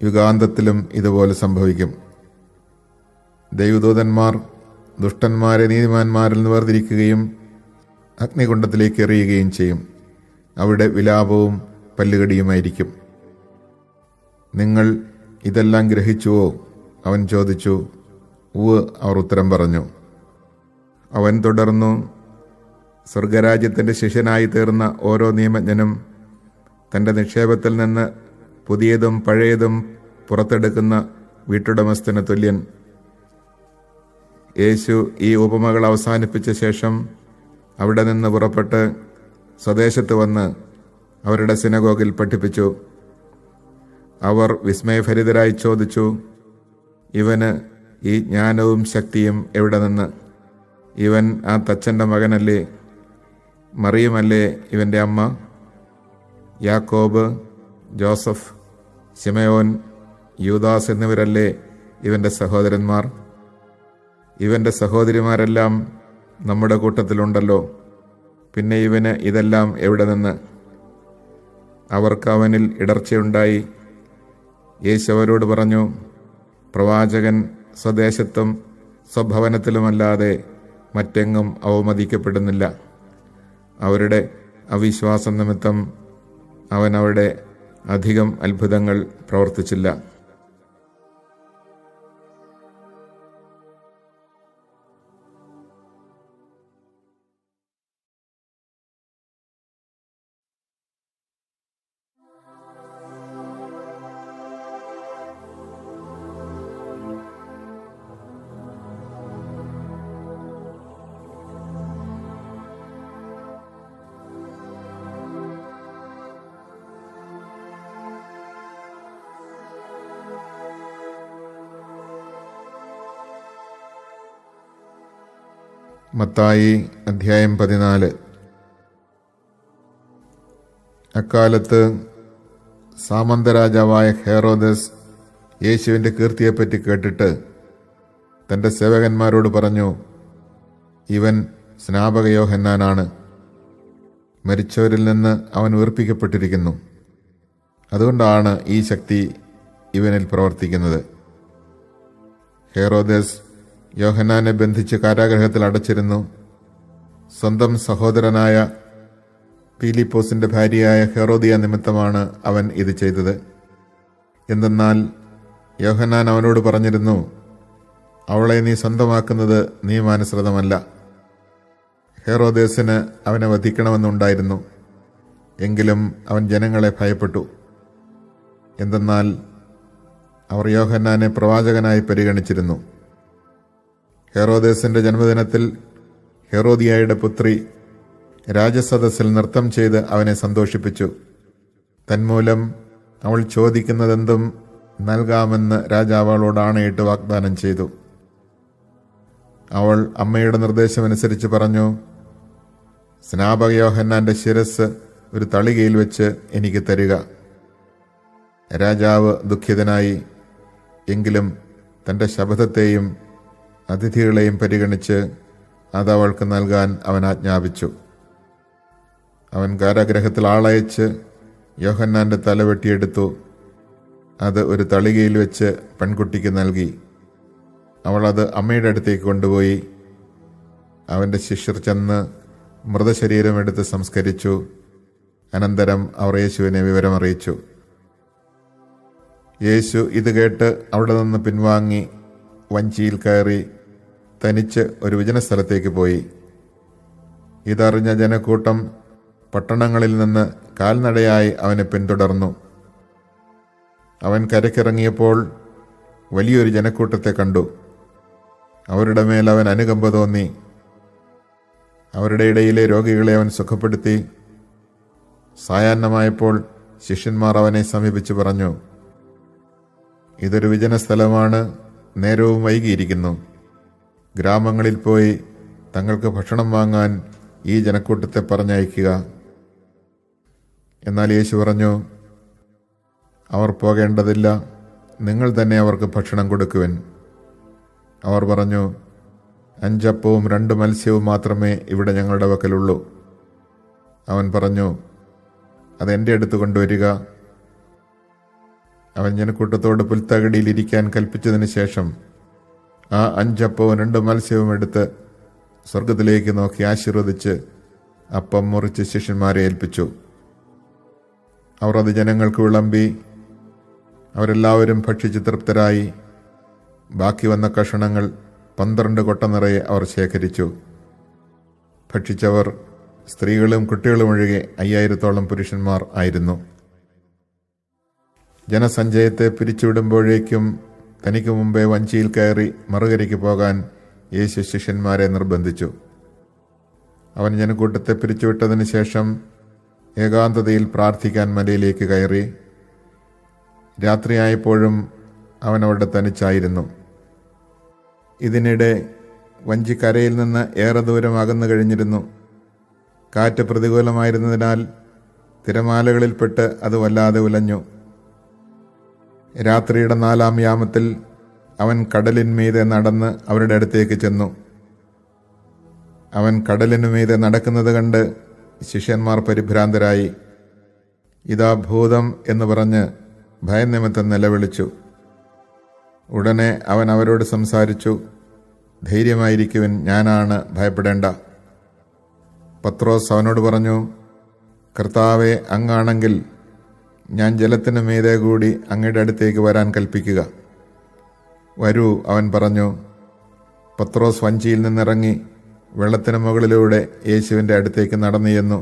യുഗാന്തത്തിലും ഇതുപോലെ സംഭവിക്കും. ദൈവദൂതന്മാർ ദുഷ്ടന്മാരെ നീതിമാന്മാരിൽ നിന്ന് വേർതിരിക്കുകയും അഗ്നികുണ്ഡത്തിലേക്ക് എറിയുകയും ചെയ്യും. അവിടെ വിലാപവും പല്ലുകടിയുമായിരിക്കും. നിങ്ങൾ ഇതെല്ലാം ഗ്രഹിച്ചുവോ? അവൻ ചോദിച്ചു. ഉവ്വ്, അവർ ഉത്തരം പറഞ്ഞു. അവൻ തുടർന്നു, സ്വർഗരാജ്യത്തിൻ്റെ ശിഷ്യനായി തീർന്ന ഓരോ നിയമജ്ഞനും തൻ്റെ നിക്ഷേപത്തിൽ നിന്ന് പുതിയതും പഴയതും പുറത്തെടുക്കുന്ന വീട്ടുടമസ്ഥന് തുല്യൻ. യേശു ഈ ഉപമകൾ അവസാനിപ്പിച്ച ശേഷം അവിടെ നിന്ന് പുറപ്പെട്ട് സ്വദേശത്ത് വന്ന് അവരുടെ സിനഗോഗിൽ പഠിപ്പിച്ചു. അവർ വിസ്മയഭരിതരായി ചോദിച്ചു, ഇവന് ഈ ജ്ഞാനവും ശക്തിയും എവിടെ നിന്ന്? ഇവൻ ആ തച്ചൻ്റെ മകനല്ലേ? മറിയമല്ലേ ഇവൻ്റെ അമ്മ? യാക്കോബ്, ജോസഫ്, ശിമയോൻ, യൂദാസ് എന്നിവരല്ലേ ഇവൻ്റെ സഹോദരന്മാർ? ഇവൻ്റെ സഹോദരിമാരെല്ലാം നമ്മുടെ കൂട്ടത്തിലുണ്ടല്ലോ. പിന്നെ ഇവന് ഇതെല്ലാം എവിടെ നിന്ന്? അവർക്ക് അവനിൽ ഇടർച്ചയുണ്ടായി. യേശു അവരോട് പറഞ്ഞു, പ്രവാചകൻ സ്വദേശത്തും സ്വഭവനത്തിലുമല്ലാതെ മറ്റെങ്ങും അവമതിക്കപ്പെടുന്നില്ല. അവരുടെ അവിശ്വാസം നിമിത്തം അവൻ അവിടെ അധികം അത്ഭുതങ്ങൾ പ്രവർത്തിച്ചില്ല. മത്തായി അധ്യായം 14. അക്കാലത്ത് സാമന്തരാജാവായ ഹെറോദസ് യേശുവിൻ്റെ കീർത്തിയെപ്പറ്റി കേട്ടിട്ട് തൻ്റെ സേവകന്മാരോട് പറഞ്ഞു, ഇവൻ സ്നാപക യോഹന്നാനാണ്. മരിച്ചവരിൽ നിന്ന് അവൻ ഉയർപ്പിക്കപ്പെട്ടിരിക്കുന്നു. അതുകൊണ്ടാണ് ഈ ശക്തി ഇവനിൽ പ്രവർത്തിക്കുന്നത്. ഹെറോദസ് യോഹന്നാനെ ബന്ധിച്ച് കാരാഗൃഹത്തിൽ അടച്ചിരുന്നു. സ്വന്തം സഹോദരനായ പീലിപ്പോസിൻ്റെ ഭാര്യയായ ഹെറോദിയ നിമിത്തമാണ് അവൻ ഇത് ചെയ്തത്. എന്തെന്നാൽ യോഹന്നാൻ അവനോട് പറഞ്ഞിരുന്നു, അവളെ നീ സ്വന്തമാക്കുന്നത് നിയമാനുസൃതമല്ല. ഹെറോദേസിന് അവനെ വധിക്കണമെന്നുണ്ടായിരുന്നു. എങ്കിലും അവൻ ജനങ്ങളെ ഭയപ്പെട്ടു. എന്തെന്നാൽ അവർ യോഹന്നാനെ പ്രവാചകനായി പരിഗണിച്ചിരുന്നു. ഹെറോദേസിന്റെ ജന്മദിനത്തിൽ ഹെറോദിയായുടെ പുത്രി രാജസദസ്സിൽ നൃത്തം ചെയ്ത് അവനെ സന്തോഷിപ്പിച്ചു. തന്മൂലം അവൾ ചോദിക്കുന്നതെന്തും നൽകാമെന്ന് രാജാവ് അവളോട് ആണയിട്ട് വാഗ്ദാനം ചെയ്തു. അവൾ അമ്മയുടെ നിർദ്ദേശമനുസരിച്ച് പറഞ്ഞു, സ്നാപക യോഹന്നാന്റെ ശിരസ് ഒരു തളികയിൽ വെച്ച് എനിക്ക് തരിക. രാജാവ് ദുഃഖിതനായി. എങ്കിലും തൻ്റെ ശപഥത്തെയും അതിഥികളെയും പരിഗണിച്ച് അത് അവൾക്ക് നൽകാൻ അവൻ ആജ്ഞാപിച്ചു. അവൻ കാരാഗൃഹത്തിൽ ആളയച്ച് യോഹന്നാന്റെ തല വെട്ടിയെടുത്തു. അത് ഒരു തളികയിൽ വെച്ച് പെൺകുട്ടിക്ക് നൽകി. അവൾ അത് അമ്മയുടെ അടുത്തേക്ക് കൊണ്ടുപോയി. അവൻ്റെ ശിഷ്യർ ചെന്ന് മൃതശരീരം എടുത്ത് സംസ്കരിച്ചു. അനന്തരം അവർ യേശുവിനെ വിവരമറിയിച്ചു. യേശു ഇത് കേട്ട് അവിടെ നിന്ന് പിൻവാങ്ങി വഞ്ചിയിൽ കയറി തനിച്ച് ഒരു വിജനസ്ഥലത്തേക്ക് പോയി. ഇതറിഞ്ഞ ജനക്കൂട്ടം പട്ടണങ്ങളിൽ നിന്ന് കാൽനടയായി അവനെ പിന്തുടർന്നു. അവൻ കരക്കിറങ്ങിയപ്പോൾ വലിയൊരു ജനക്കൂട്ടത്തെ കണ്ടു. അവരുടെ മേൽ അവൻ അനുകമ്പ തോന്നി. അവരുടെ ഇടയിലെ രോഗികളെ അവൻ സുഖപ്പെടുത്തി. സായാഹ്നമായപ്പോൾ ശിഷ്യന്മാർ അവനെ സമീപിച്ചു പറഞ്ഞു, ഇതൊരു വിജനസ്ഥലമാണ്, നേരവും വൈകിയിരിക്കുന്നു. ഗ്രാമങ്ങളിൽ പോയി തങ്ങൾക്ക് ഭക്ഷണം വാങ്ങാൻ ഈ ജനക്കൂട്ടത്തെ പറഞ്ഞയക്കുക. എന്നാൽ യേശു പറഞ്ഞു, അവർ പോകേണ്ടതില്ല, നിങ്ങൾ തന്നെ അവർക്ക് ഭക്ഷണം കൊടുക്കുവിൻ. അവർ പറഞ്ഞു, 5 അപ്പവും 2 മത്സ്യവും മാത്രമേ ഇവിടെ ഞങ്ങളുടെ പക്കലുള്ളൂ. അവൻ പറഞ്ഞു, അതെൻ്റെ അടുത്ത് കൊണ്ടുവരിക. അവൻ ജനക്കൂട്ടത്തോട് പുൽത്തകടിയിൽ ഇരിക്കാൻ കൽപ്പിച്ചതിന് ശേഷം ആ 5 അപ്പവും 2 മത്സ്യവും എടുത്ത് സ്വർഗത്തിലേക്ക് നോക്കി ആശീർവദിച്ച് അപ്പം മുറിച്ച് ശിഷ്യന്മാരെ ഏൽപ്പിച്ചു. അവർ അത് ജനങ്ങൾക്ക് വിളമ്പി. അവരെല്ലാവരും ഭക്ഷിച്ച് തൃപ്തരായി. ബാക്കി വന്ന കഷണങ്ങൾ 12 കൊട്ട നിറയെ അവർ ശേഖരിച്ചു. ഭക്ഷിച്ചവർ സ്ത്രീകളും കുട്ടികളും ഒഴികെ 5000-ഓളം പുരുഷന്മാർ ആയിരുന്നു. ജനസഞ്ചയത്തെ പിരിച്ചുവിടുമ്പോഴേക്കും തനിക്ക് മുമ്പേ വഞ്ചിയിൽ കയറി മറുകരയ്ക്ക് പോകാൻ യേശു ശിഷ്യന്മാരെ നിർബന്ധിച്ചു. അവൻ ജനക്കൂട്ടത്തെ പിരിച്ചുവിട്ടതിന് ശേഷം ഏകാന്തതയിൽ പ്രാർത്ഥിക്കാൻ മലയിലേക്ക് കയറി. രാത്രിയായപ്പോഴും അവൻ അവിടെ തനിച്ചായിരുന്നു. ഇതിനിടെ വഞ്ചി കരയിൽ നിന്ന് ഏറെ ദൂരം അകന്നു കഴിഞ്ഞിരുന്നു. കാറ്റ് പ്രതികൂലമായിരുന്നതിനാൽ തിരമാലകളിൽപ്പെട്ട് അത് വല്ലാതെ ഉലഞ്ഞു. രാത്രിയുടെ 4-ാം യാമത്തിൽ അവൻ കടലിന്മീതെ നടന്ന് അവരുടെ അടുത്തേക്ക് ചെന്നു. അവൻ കടലിനുമീതെ നടക്കുന്നത് കണ്ട് ശിഷ്യന്മാർ പരിഭ്രാന്തരായി. ഇതാ ഭൂതം എന്ന് പറഞ്ഞ് ഭയനിമിത്തം നിലവിളിച്ചു. ഉടനെ അവൻ അവരോട് സംസാരിച്ചു, ധൈര്യമായിരിക്കുവിൻ, ഞാനാണ്, ഭയപ്പെടേണ്ട. പത്രോസ് അവനോട് പറഞ്ഞു, കർത്താവെ, അങ്ങാണെങ്കിൽ ഞാൻ ജലത്തിന് മീതെ കൂടി അങ്ങയുടെ അടുത്തേക്ക് വരാൻ കൽപ്പിക്കുക. വരൂ, അവൻ പറഞ്ഞു. പത്രോസ് വഞ്ചിയിൽ നിന്നിറങ്ങി വെള്ളത്തിന് മുകളിലൂടെ യേശുവിൻ്റെ അടുത്തേക്ക് നടന്നു ചെന്നു.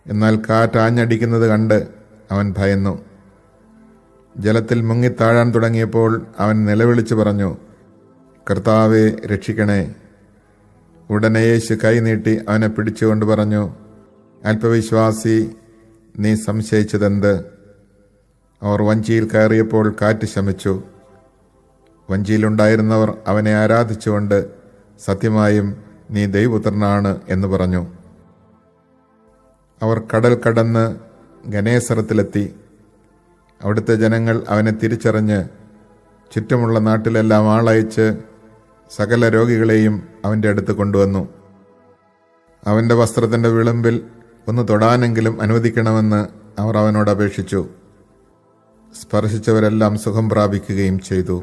എന്നാൽ കാറ്റ് ആഞ്ഞടിക്കുന്നത് കണ്ട് അവൻ ഭയന്നു. ജലത്തിൽ മുങ്ങിത്താഴാൻ തുടങ്ങിയപ്പോൾ അവൻ നിലവിളിച്ചു പറഞ്ഞു, കർത്താവെ, രക്ഷിക്കണേ. ഉടനെ യേശു കൈ നീട്ടി അവനെ പിടിച്ചുകൊണ്ട് പറഞ്ഞു, അല്പവിശ്വാസി, നീ സംശയിച്ചതെന്ത്? അവർ വഞ്ചിയിൽ കയറിയപ്പോൾ കാറ്റ് ശമിച്ചു. വഞ്ചിയിലുണ്ടായിരുന്നവർ അവനെ ആരാധിച്ചുകൊണ്ട്, സത്യമായും നീ ദൈവപുത്രനാണ് എന്ന് പറഞ്ഞു. അവർ കടൽ കടന്ന് ഗനേസറത്തിലെത്തി. അവിടുത്തെ ജനങ്ങൾ അവനെ തിരിച്ചറിഞ്ഞ് ചുറ്റുമുള്ള നാട്ടിലെല്ലാം ആളയച്ച് സകല രോഗികളെയും അവൻ്റെ അടുത്ത് കൊണ്ടുവന്നു. അവൻ്റെ വസ്ത്രത്തിൻ്റെ വിളിമ്പിൽ ഒന്ന് തൊടാനെങ്കിലും അനുവദിക്കണമെന്ന് അവർ അവനോട് അപേക്ഷിച്ചു. സ്പർശിച്ചവരെല്ലാം സുഖം പ്രാപിക്കുകയും ചെയ്തു.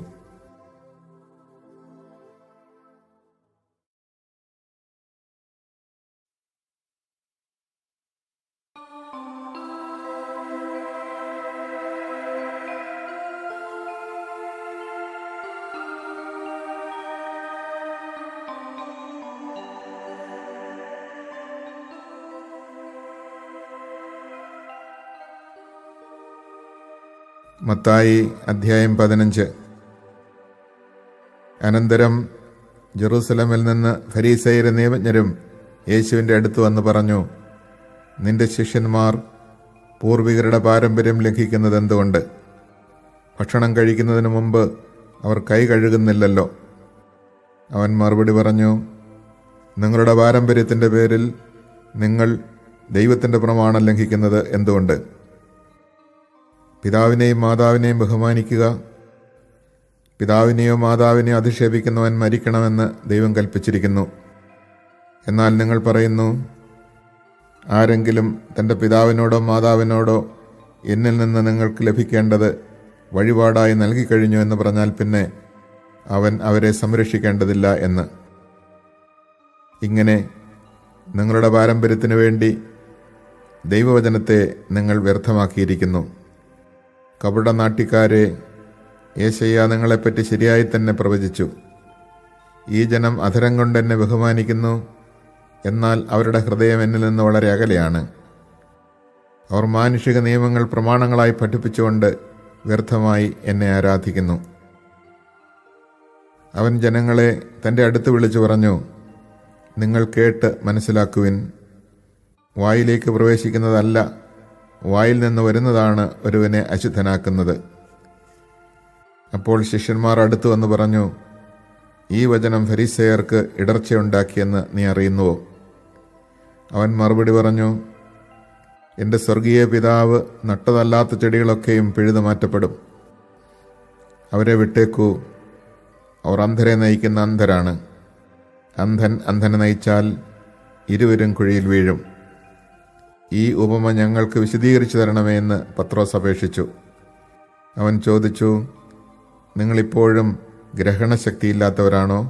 മത്തായി അധ്യായം 15. അനന്തരം ജെറൂസലമിൽ നിന്ന് ഫരീസയരും നിയമജ്ഞരും യേശുവിൻ്റെ അടുത്ത് വന്ന് പറഞ്ഞു, നിന്റെ ശിഷ്യന്മാർ പൂർവികരുടെ പാരമ്പര്യം ലംഘിക്കുന്നത് എന്തുകൊണ്ട്? ഭക്ഷണം കഴിക്കുന്നതിന് മുമ്പ് അവർ കൈ കഴുകുന്നില്ലല്ലോ. അവൻ മറുപടി പറഞ്ഞു, നിങ്ങളുടെ പാരമ്പര്യത്തിൻ്റെ പേരിൽ നിങ്ങൾ ദൈവത്തിൻ്റെ പ്രമാണം ലംഘിക്കുന്നത് എന്തുകൊണ്ട്? പിതാവിനെയും മാതാവിനെയും ബഹുമാനിക്കുക, പിതാവിനെയോ മാതാവിനെയോ അധിക്ഷേപിക്കുന്നവൻ മരിക്കണമെന്ന് ദൈവം കൽപ്പിച്ചിരിക്കുന്നു. എന്നാൽ നിങ്ങൾ പറയുന്നു, ആരെങ്കിലും തൻ്റെ പിതാവിനോടോ മാതാവിനോടോ എന്നിൽ നിന്ന് നിങ്ങൾക്ക് ലഭിക്കേണ്ടത് വഴിപാടായി നൽകിക്കഴിഞ്ഞു എന്ന് പറഞ്ഞാൽ പിന്നെ അവൻ അവരെ സംരക്ഷിക്കേണ്ടതില്ല എന്ന്. ഇങ്ങനെ നിങ്ങളുടെ പാരമ്പര്യത്തിനു വേണ്ടി ദൈവവചനത്തെ നിങ്ങൾ വ്യർത്ഥമാക്കിയിരിക്കുന്നു. കപടനാട്യക്കാരെ, യേശയ്യ നിങ്ങളെപ്പറ്റി ശരിയായി തന്നെ പ്രവചിച്ചു. ഈ ജനം അധരം കൊണ്ട് എന്നെ ബഹുമാനിക്കുന്നു, എന്നാൽ അവരുടെ ഹൃദയം എന്നിൽ നിന്ന് വളരെ അകലെയാണ്. അവർ മാനുഷിക നിയമങ്ങൾ പ്രമാണങ്ങളായി പഠിപ്പിച്ചുകൊണ്ട് വ്യർത്ഥമായി എന്നെ ആരാധിക്കുന്നു. അവൻ ജനങ്ങളെ തൻ്റെ അടുത്ത് വിളിച്ചു പറഞ്ഞു, നിങ്ങൾ കേട്ട് മനസ്സിലാക്കുവിൻ. വായിലേക്ക് പ്രവേശിക്കുന്നതല്ല, വായിൽ നിന്ന് വരുന്നതാണ് ഒരുവനെ അശുദ്ധനാക്കുന്നത്. അപ്പോൾ ശിഷ്യന്മാർ അടുത്തു വന്ന് പറഞ്ഞു, ഈ വചനം ഫരീസയർക്ക് ഇടർച്ചയുണ്ടാക്കിയെന്ന് നീ അറിയുന്നുവോ? അവൻ മറുപടി പറഞ്ഞു, എൻ്റെ സ്വർഗീയ പിതാവ് നട്ടതല്ലാത്ത ചെടികളൊക്കെയും പിഴുതു മാറ്റപ്പെടും. അവരെ വിട്ടേക്കൂ, അവർ അന്ധരെ നയിക്കുന്ന അന്ധരാണ്. അന്ധൻ അന്ധനെ നയിച്ചാൽ ഇരുവരും കുഴിയിൽ വീഴും. ഈ ഉപമ ഞങ്ങൾക്ക് വിശദീകരിച്ചു തരണമേ എന്ന് പത്രോസ് അപേക്ഷിച്ചു. അവൻ ചോദിച്ചു, നിങ്ങളിപ്പോഴും ഗ്രഹണശക്തിയില്ലാത്തവരാണോ?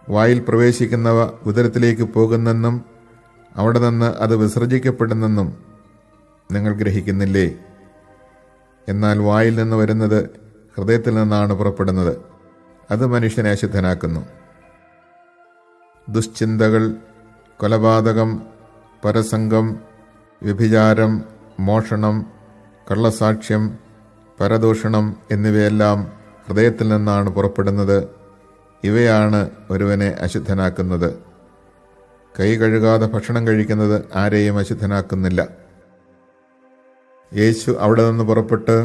വായിൽ പ്രവേശിക്കുന്നവ ഉദരത്തിലേക്ക് പോകുന്നെന്നും അവിടെ നിന്ന് അത് വിസർജിക്കപ്പെടുന്നെന്നും നിങ്ങൾ ഗ്രഹിക്കുന്നില്ലേ? എന്നാൽ വായിൽ നിന്ന് വരുന്നത് ഹൃദയത്തിൽ നിന്നാണ് പുറപ്പെടുന്നത്, അത് മനുഷ്യനെ അശുദ്ധനാക്കുന്നു. ദുശ്ചിന്തകൾ, കൊലപാതകം, പരസംഗം, വ്യഭിചാരം, മോഷണം, കള്ളസാക്ഷ്യം, പരദൂഷണം എന്നിവയെല്ലാം ഹൃദയത്തിൽ നിന്നാണ് പുറപ്പെടുന്നത്. ഇവയാണ് ഒരുവനെ അശുദ്ധനാക്കുന്നത്. കൈ കഴുകാതെ ഭക്ഷണം കഴിക്കുന്നത് ആരെയും അശുദ്ധനാക്കുന്നില്ല. യേശു അവിടെ നിന്ന് പുറപ്പെട്ട്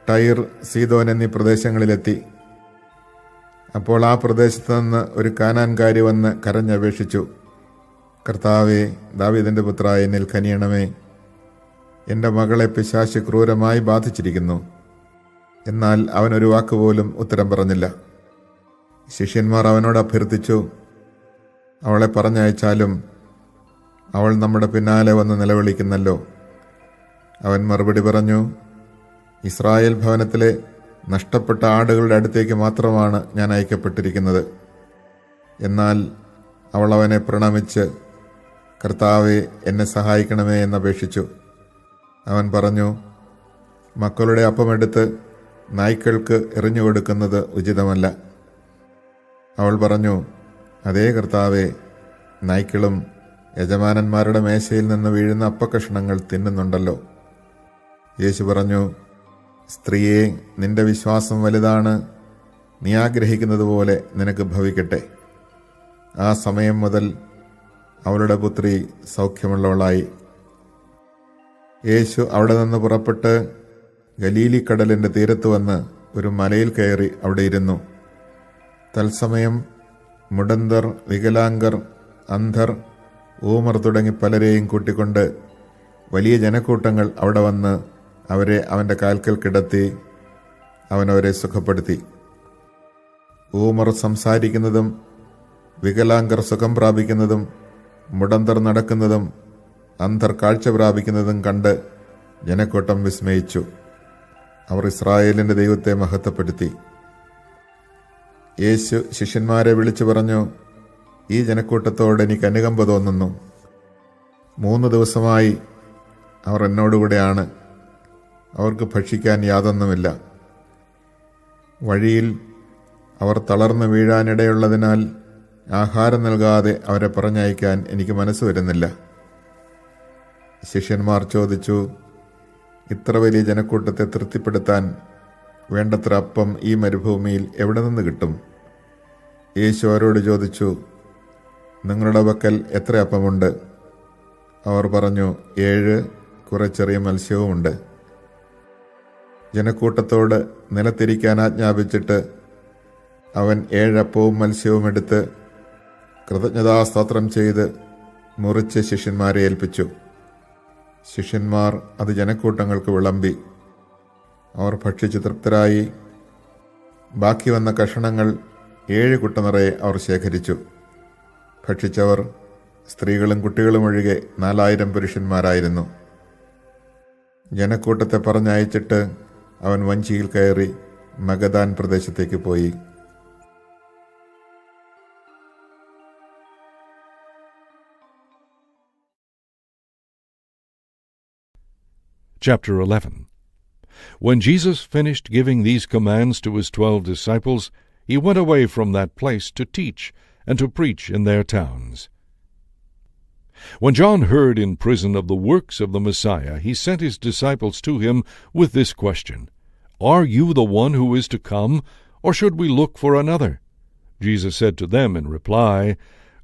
ടൈർ, സീദോൻ എന്നീ പ്രദേശങ്ങളിലെത്തി. അപ്പോൾ ആ പ്രദേശത്ത് നിന്ന് ഒരു കാനാൻകാരി വന്ന് കരഞ്ഞപേക്ഷിച്ചു, കർത്താവേ, ദാവീദിന്റെ പുത്രാ, എന്നിൽ കനിയണമേ. എൻ്റെ മകളെ പിശാച് ക്രൂരമായി ബാധിച്ചിരിക്കുന്നു. എന്നാൽ അവനൊരു വാക്കുപോലും ഉത്തരം പറഞ്ഞില്ല. ശിഷ്യന്മാർ അവനോട് അഭ്യർത്ഥിച്ചു, അവളെ പറഞ്ഞയച്ചാലും അവൾ നമ്മുടെ പിന്നാലെ വന്ന് നിലവിളിക്കുന്നല്ലോ. അവൻ മറുപടി പറഞ്ഞു, ഇസ്രായേൽ ഭവനത്തിലെ നഷ്ടപ്പെട്ട ആടുകളുടെ അടുത്തേക്ക് മാത്രമാണ് ഞാൻ അയക്കപ്പെട്ടിരിക്കുന്നത്. എന്നാൽ അവൾ അവനെ പ്രണമിച്ച്, കർത്താവെ, എന്നെ സഹായിക്കണമേ എന്നപേക്ഷിച്ചു. അവൻ പറഞ്ഞു, മക്കളുടെ അപ്പമെടുത്ത് നായ്ക്കൾക്ക് എറിഞ്ഞു കൊടുക്കുന്നത് ഉചിതമല്ല. അവൾ പറഞ്ഞു, അതേ കർത്താവെ, നായ്ക്കളും യജമാനന്മാരുടെ മേശയിൽ നിന്ന് വീഴുന്ന അപ്പക്കഷണങ്ങൾ തിന്നുന്നുണ്ടല്ലോ. യേശു പറഞ്ഞു, സ്ത്രീയെ, നിന്റെ വിശ്വാസം വലുതാണ്. നീ ആഗ്രഹിക്കുന്നത് പോലെ നിനക്ക് ഭവിക്കട്ടെ. ആ സമയം മുതൽ അവളുടെ പുത്രി സൗഖ്യമുള്ളവളായി. യേശു അവിടെ നിന്ന് പുറപ്പെട്ട് ഗലീലിക്കടലിൻ്റെ തീരത്ത് വന്ന് ഒരു മലയിൽ കയറി അവിടെ ഇരുന്നു. തത്സമയം മുടന്തർ, വികലാംഗർ, അന്ധർ, ഊമർ തുടങ്ങി പലരെയും കൂട്ടിക്കൊണ്ട് വലിയ ജനക്കൂട്ടങ്ങൾ അവിടെ വന്ന് അവരെ അവൻ്റെ കാൽക്കൽ കിടത്തി അവനവരെ സുഖപ്പെടുത്തി. ഊമർ സംസാരിക്കുന്നതും വികലാംഗർ സുഖം പ്രാപിക്കുന്നതും മുടന്തർ നടക്കുന്നതും അന്ധർ കാഴ്ച പ്രാപിക്കുന്നതും കണ്ട് ജനക്കൂട്ടം വിസ്മയിച്ചു. അവർ ഇസ്രായേലിൻ്റെ ദൈവത്തെ മഹത്വപ്പെടുത്തി. യേശു ശിഷ്യന്മാരെ വിളിച്ചു പറഞ്ഞു, ഈ ജനക്കൂട്ടത്തോട് എനിക്ക് അനുകമ്പ തോന്നുന്നു. 3 ദിവസമായി അവർ എന്നോടുകൂടെയാണ്. അവർക്ക് ഭക്ഷിക്കാൻ യാതൊന്നുമില്ല. വഴിയിൽ അവർ തളർന്നു വീഴാനിടയുള്ളതിനാൽ ആഹാരം നൽകാതെ അവരെ പറഞ്ഞയക്കാൻ എനിക്ക് മനസ്സ് വരുന്നില്ല. ശിഷ്യന്മാർ ചോദിച്ചു, ഇത്ര വലിയ ജനക്കൂട്ടത്തെ തൃപ്തിപ്പെടുത്താൻ വേണ്ടത്ര അപ്പം ഈ മരുഭൂമിയിൽ എവിടെ നിന്ന് കിട്ടും? യേശു അവരോട് ചോദിച്ചു, നിങ്ങളുടെ പക്കൽ എത്ര അപ്പമുണ്ട്? അവർ പറഞ്ഞു, 7, കുറെ ചെറിയ മത്സ്യവുമുണ്ട്. ജനക്കൂട്ടത്തോട് നിലത്തിരിക്കാൻ ആജ്ഞാപിച്ചിട്ട് അവൻ 7 അപ്പവും മത്സ്യവും എടുത്ത് കൃതജ്ഞതാസ്തോത്രം ചെയ്ത് മുറിച്ച് ശിഷ്യന്മാരെ ഏൽപ്പിച്ചു. ശിഷ്യന്മാർ അത് ജനക്കൂട്ടങ്ങൾക്ക് വിളമ്പി. അവർ ഭക്ഷിച്ച് തൃപ്തരായി. ബാക്കി വന്ന കഷണങ്ങൾ 7 കുട്ട നിറയെ അവർ ശേഖരിച്ചു. ഭക്ഷിച്ചവർ സ്ത്രീകളും കുട്ടികളും ഒഴികെ 4000 പുരുഷന്മാരായിരുന്നു. ജനക്കൂട്ടത്തെ പറഞ്ഞയച്ചിട്ട് അവൻ വഞ്ചിയിൽ കയറി മഗദാൻ പ്രദേശത്തേക്ക് പോയി. Chapter 11. When Jesus finished giving these commands to his 12 disciples, he went away from that place to teach and to preach in their towns. When John heard in prison of the works of the Messiah, he sent his disciples to him with this question, Are you the one who is to come, or should we look for another? Jesus said to them in reply,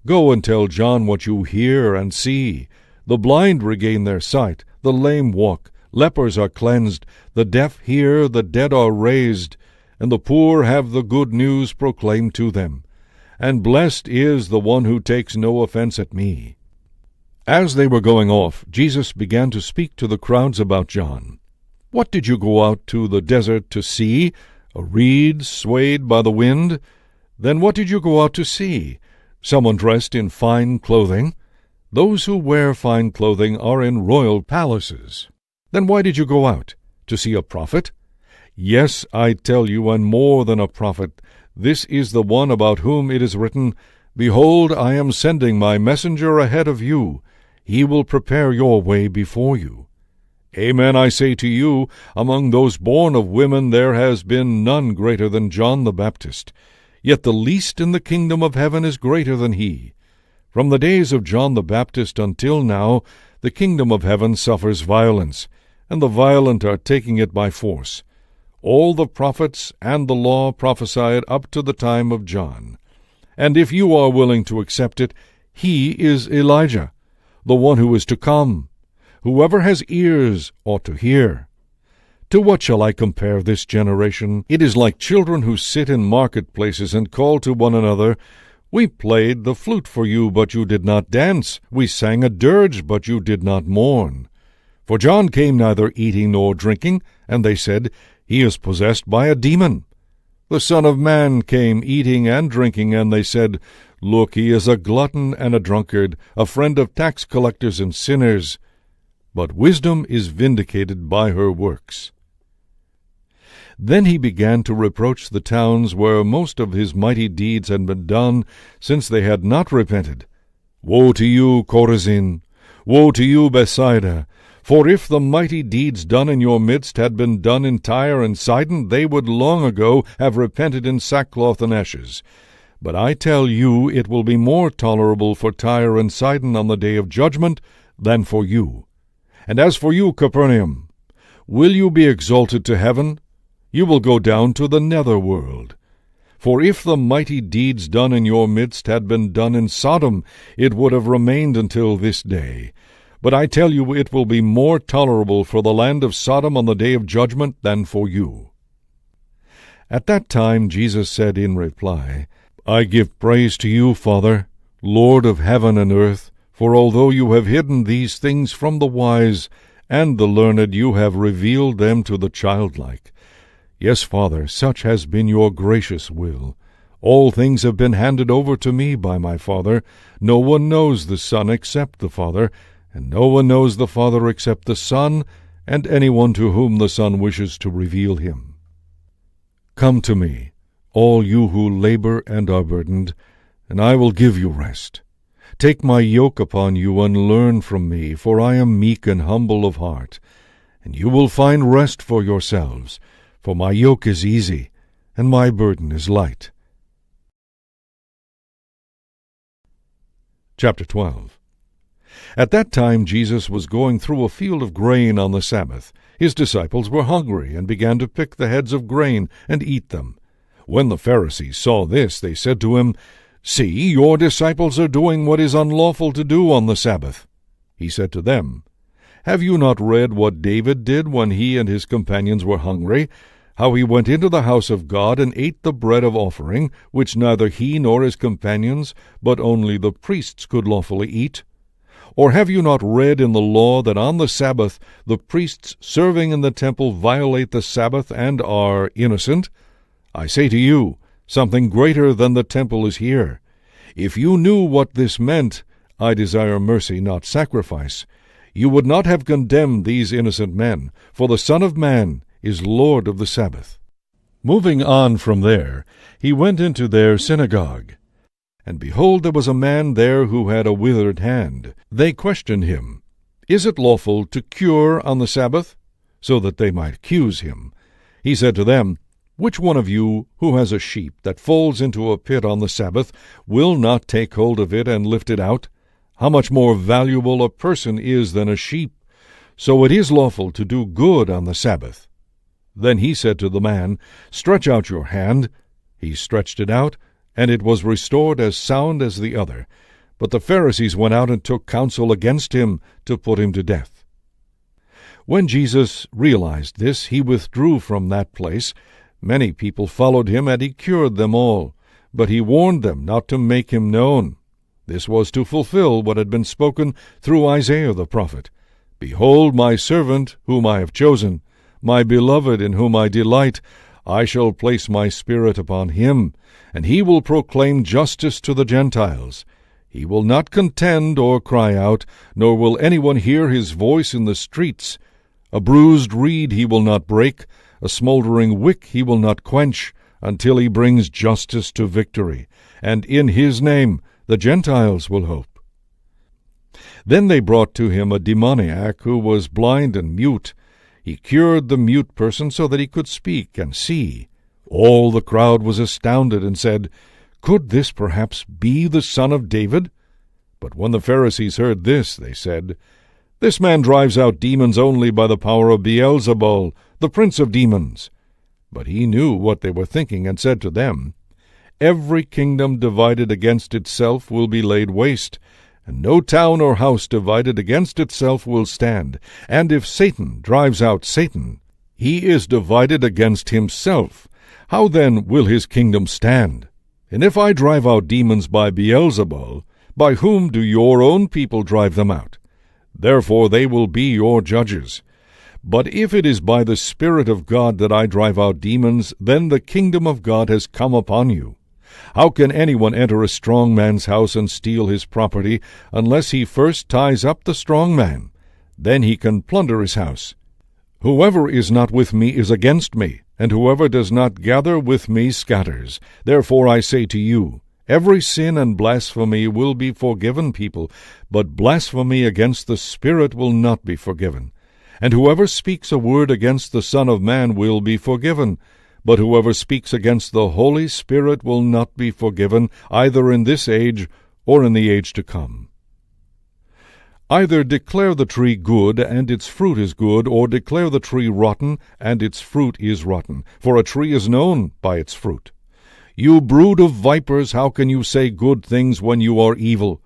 Go and tell John what you hear and see. The blind regain their sight, the lame walk, lepers are cleansed, the deaf hear, the dead are raised, and the poor have the good news proclaimed to them. And blessed is the one who takes no offense at me. As they were going off, Jesus began to speak to the crowds about John. What did you go out to the desert to see? A reed swayed by the wind? Then what did you go out to see? Someone dressed in fine clothing? Those who wear fine clothing are in royal palaces. Then why did you go out? To see a prophet? Yes, I tell you, and more than a prophet. This is the one about whom it is written, Behold, I am sending my messenger ahead of you. He will prepare your way before you. Amen, I say to you, among those born of women there has been none greater than John the Baptist. Yet the least in the kingdom of heaven is greater than he. From the days of John the Baptist until now, the kingdom of heaven suffers violence, and the violent are taking it by force. All the prophets and the law prophesied up to the time of John. And if you are willing to accept it, he is Elijah, the one who is to come. Whoever has ears ought to hear. To what shall I compare this generation? It is like children who sit in marketplaces and call to one another, We played the flute for you, but you did not dance. We sang a dirge, but you did not mourn. For John came neither eating nor drinking, and they said, He is possessed by a demon. The Son of Man came eating and drinking, and they said, Look, he is a glutton and a drunkard, a friend of tax collectors and sinners. But wisdom is vindicated by her works. Then he began to reproach the towns where most of his mighty deeds had been done, since they had not repented. Woe to you, Chorazin! Woe to you, Bethsaida! For if the mighty deeds done in your midst had been done in Tyre and Sidon, they would long ago have repented in sackcloth and ashes. But I tell you, it will be more tolerable for Tyre and Sidon on the day of judgment than for you. And as for you, Capernaum, will you be exalted to heaven? You will go down to the nether world. For if the mighty deeds done in your midst had been done in Sodom, it would have remained until this day. But I tell you, it will be more tolerable for the land of Sodom on the day of judgment than for you. At that time Jesus said in reply, I give praise to you, Father, Lord of heaven and earth, for although you have hidden these things from the wise and the learned, you have revealed them to the childlike. Yes, Father, such has been your gracious will. All things have been handed over to me by my Father. No one knows the Son except the Father, and no one knows the Father except the Son, and anyone to whom the Son wishes to reveal him. Come to me, all you who labor and are burdened, and I will give you rest. Take my yoke upon you and learn from me, for I am meek and humble of heart, and you will find rest for yourselves. For my yoke is easy, and my burden is light. Chapter 12. At that time Jesus was going through a field of grain on the Sabbath. His disciples were hungry and began to pick the heads of grain and eat them. When the Pharisees saw this, they said to him, "See, your disciples are doing what is unlawful to do on the Sabbath." He said to them, "Have you not read what David did when he and his companions were hungry, how he went into the house of God and ate the bread of offering, which neither he nor his companions, but only the priests could lawfully eat? Or have you not read in the law that on the Sabbath the priests serving in the temple violate the Sabbath and are innocent? I say to you, something greater than the temple is here. If you knew what this meant, 'I desire mercy, not sacrifice,' you would not have condemned these innocent men, for the Son of Man is Lord of the Sabbath." Moving on from there, he went into their synagogue. And behold, there was a man there who had a withered hand. They questioned him, "Is it lawful to cure on the Sabbath?" so that they might accuse him. He said to them, "Which one of you, who has a sheep that falls into a pit on the Sabbath, will not take hold of it and lift it out? How much more valuable a person is than a sheep? So it is lawful to do good on the Sabbath." Then he said to the man, "Stretch out your hand." He stretched it out, and it was restored as sound as the other. But the Pharisees went out and took counsel against him to put him to death. When Jesus realized this, he withdrew from that place. Many people followed him, and he cured them all. But he warned them not to make him known. This was to fulfill what had been spoken through Isaiah the prophet. "Behold my servant, whom I have chosen, my beloved, in whom I delight. I shall place my Spirit upon him, and he will proclaim justice to the Gentiles. He will not contend or cry out, nor will anyone hear his voice in the streets. A bruised reed he will not break, a smoldering wick he will not quench, until he brings justice to victory, and in his name the Gentiles will hope." Then they brought to him a demoniac who was blind and mute. He cured the mute person so that he could speak and see. All the crowd was astounded and said, "Could this perhaps be the son of David?" But when the Pharisees heard this, they said, "This man drives out demons only by the power of Beelzebul, the prince of demons." But he knew what they were thinking, and said to them, "Every kingdom divided against itself will be laid waste, and no town or house divided against itself will stand. And if Satan drives out Satan, he is divided against himself. How then will his kingdom stand? And if I drive out demons by Beelzebul, by whom do your own people drive them out? Therefore they will be your judges. But if it is by the Spirit of God that I drive out demons, then the kingdom of God has come upon you. How can anyone enter a strong man's house and steal his property, unless he first ties up the strong man? Then he can plunder his house. Whoever is not with me is against me, and whoever does not gather with me scatters. Therefore I say to you, every sin and blasphemy will be forgiven people, but blasphemy against the Spirit will not be forgiven. And whoever speaks a word against the Son of Man will be forgiven, but whoever speaks against the Holy Spirit will not be forgiven, either in this age or in the age to come. Either declare the tree good, and its fruit is good, or declare the tree rotten, and its fruit is rotten, for a tree is known by its fruit. You brood of vipers, how can you say good things when you are evil?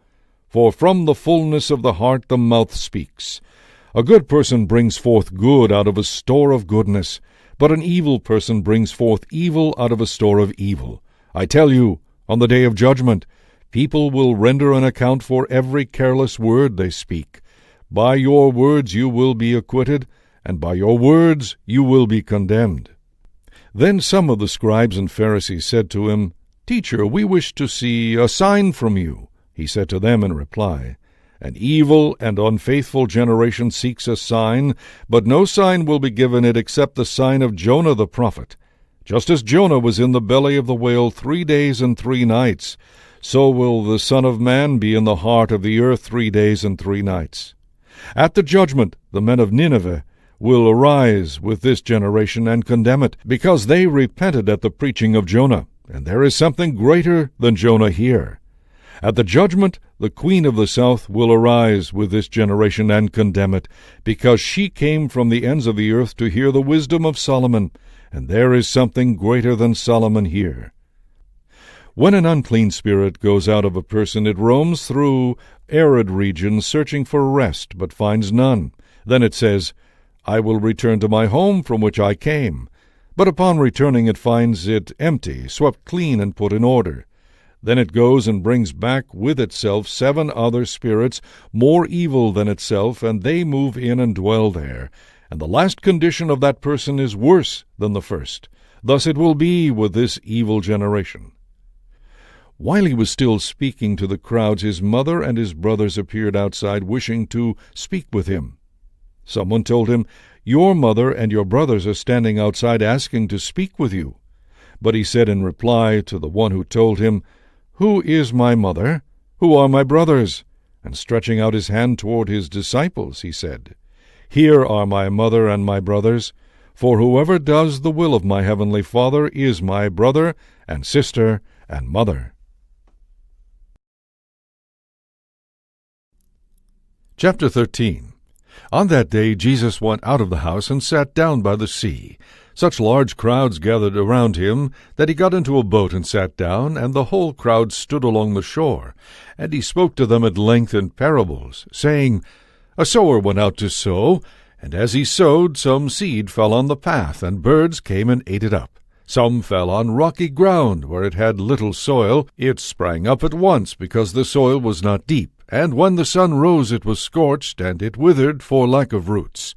For from the fullness of the heart the mouth speaks. A good person brings forth good out of a store of goodness, but an evil person brings forth evil out of a store of evil. I tell you, on the day of judgment, people will render an account for every careless word they speak. By your words you will be acquitted, and by your words you will be condemned. Then some of the scribes and Pharisees said to him, Teacher, we wish to see a sign from you. He said to them in reply, An evil and unfaithful generation seeks a sign, but no sign will be given it except the sign of Jonah the prophet. Just as Jonah was in the belly of the whale 3 days and 3 nights, so will the Son of Man be in the heart of the earth 3 days and 3 nights. At the judgment the men of Nineveh will arise with this generation and condemn it, because they repented at the preaching of Jonah, and there is something greater than Jonah here. At the judgment, the queen of the south will arise with this generation and condemn it, because she came from the ends of the earth to hear the wisdom of Solomon, and there is something greater than Solomon here. When an unclean spirit goes out of a person, it roams through arid regions, searching for rest, but finds none. Then it says, I will return to my home from which I came. But upon returning it finds it empty, swept clean, and put in order. Then it goes and brings back with itself 7 other spirits, more evil than itself, and they move in and dwell there. And the last condition of that person is worse than the first. Thus it will be with this evil generation. While he was still speaking to the crowds, his mother and his brothers appeared outside, wishing to speak with him. Someone told him, Your mother and your brothers are standing outside asking to speak with you. But he said in reply to the one who told him, Who is my mother? Who are my brothers? And stretching out his hand toward his disciples, he said, Here are my mother and my brothers, for whoever does the will of my heavenly Father is my brother and sister and mother. Chapter 13. On that day Jesus went out of the house and sat down by the sea. Such large crowds gathered around him that he got into a boat and sat down, and the whole crowd stood along the shore. And he spoke to them at length in parables, saying, A sower went out to sow, and as he sowed, some seed fell on the path, and birds came and ate it up. Some fell on rocky ground, where it had little soil. It sprang up at once, because the soil was not deep. And when the sun rose, it was scorched, and it withered for lack of roots.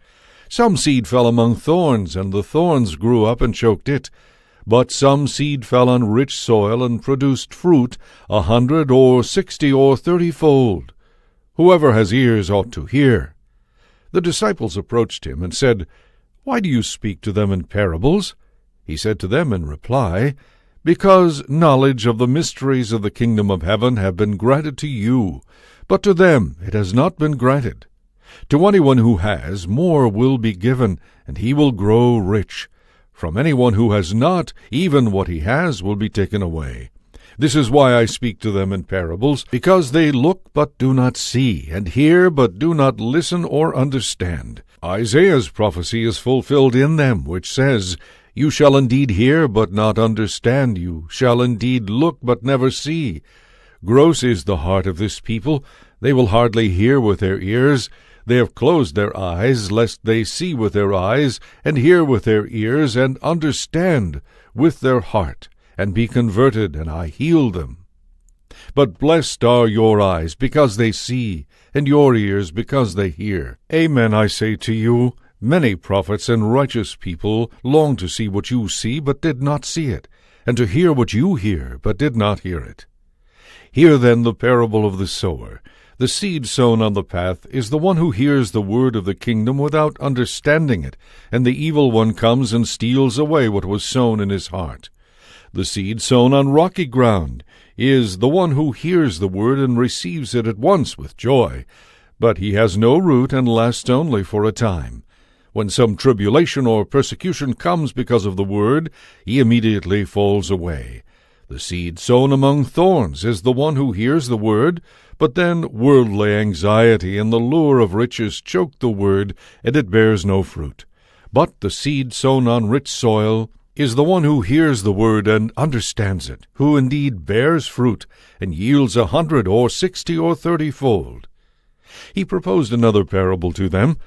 Some seed fell among thorns, and the thorns grew up and choked it. But some seed fell on rich soil, and produced fruit 100 or 60 or 30-fold. Whoever has ears ought to hear. The disciples approached him and said, Why do you speak to them in parables? He said to them in reply, Because knowledge of the mysteries of the kingdom of heaven have been granted to you, but to them it has not been granted. To anyone who has, more will be given, and he will grow rich. From anyone who has not, even what he has will be taken away. This is why I speak to them in parables, because they look but do not see, and hear but do not listen or understand. Isaiah's prophecy is fulfilled in them, which says, You shall indeed hear but not understand, you shall indeed look but never see. Gross is the heart of this people. They will hardly hear with their ears. They have closed their eyes, lest they see with their eyes, and hear with their ears, and understand with their heart, and be converted, and I heal them. But blessed are your eyes, because they see, and your ears, because they hear. Amen, I say to you, many prophets and righteous people longed to see what you see, but did not see it, and to hear what you hear, but did not hear it. Hear then the parable of the sower. The seed sown on the path is the one who hears the word of the kingdom without understanding it, and the evil one comes and steals away what was sown in his heart. The seed sown on rocky ground is the one who hears the word and receives it at once with joy, but he has no root and lasts only for a time. When some tribulation or persecution comes because of the word, he immediately falls away. The seed sown among thorns is the one who hears the word, but then worldly anxiety and the lure of riches choke the word, and it bears no fruit. But the seed sown on rich soil is the one who hears the word and understands it, who indeed bears fruit, and yields 100 or 60 or 30-fold. He proposed another parable to them.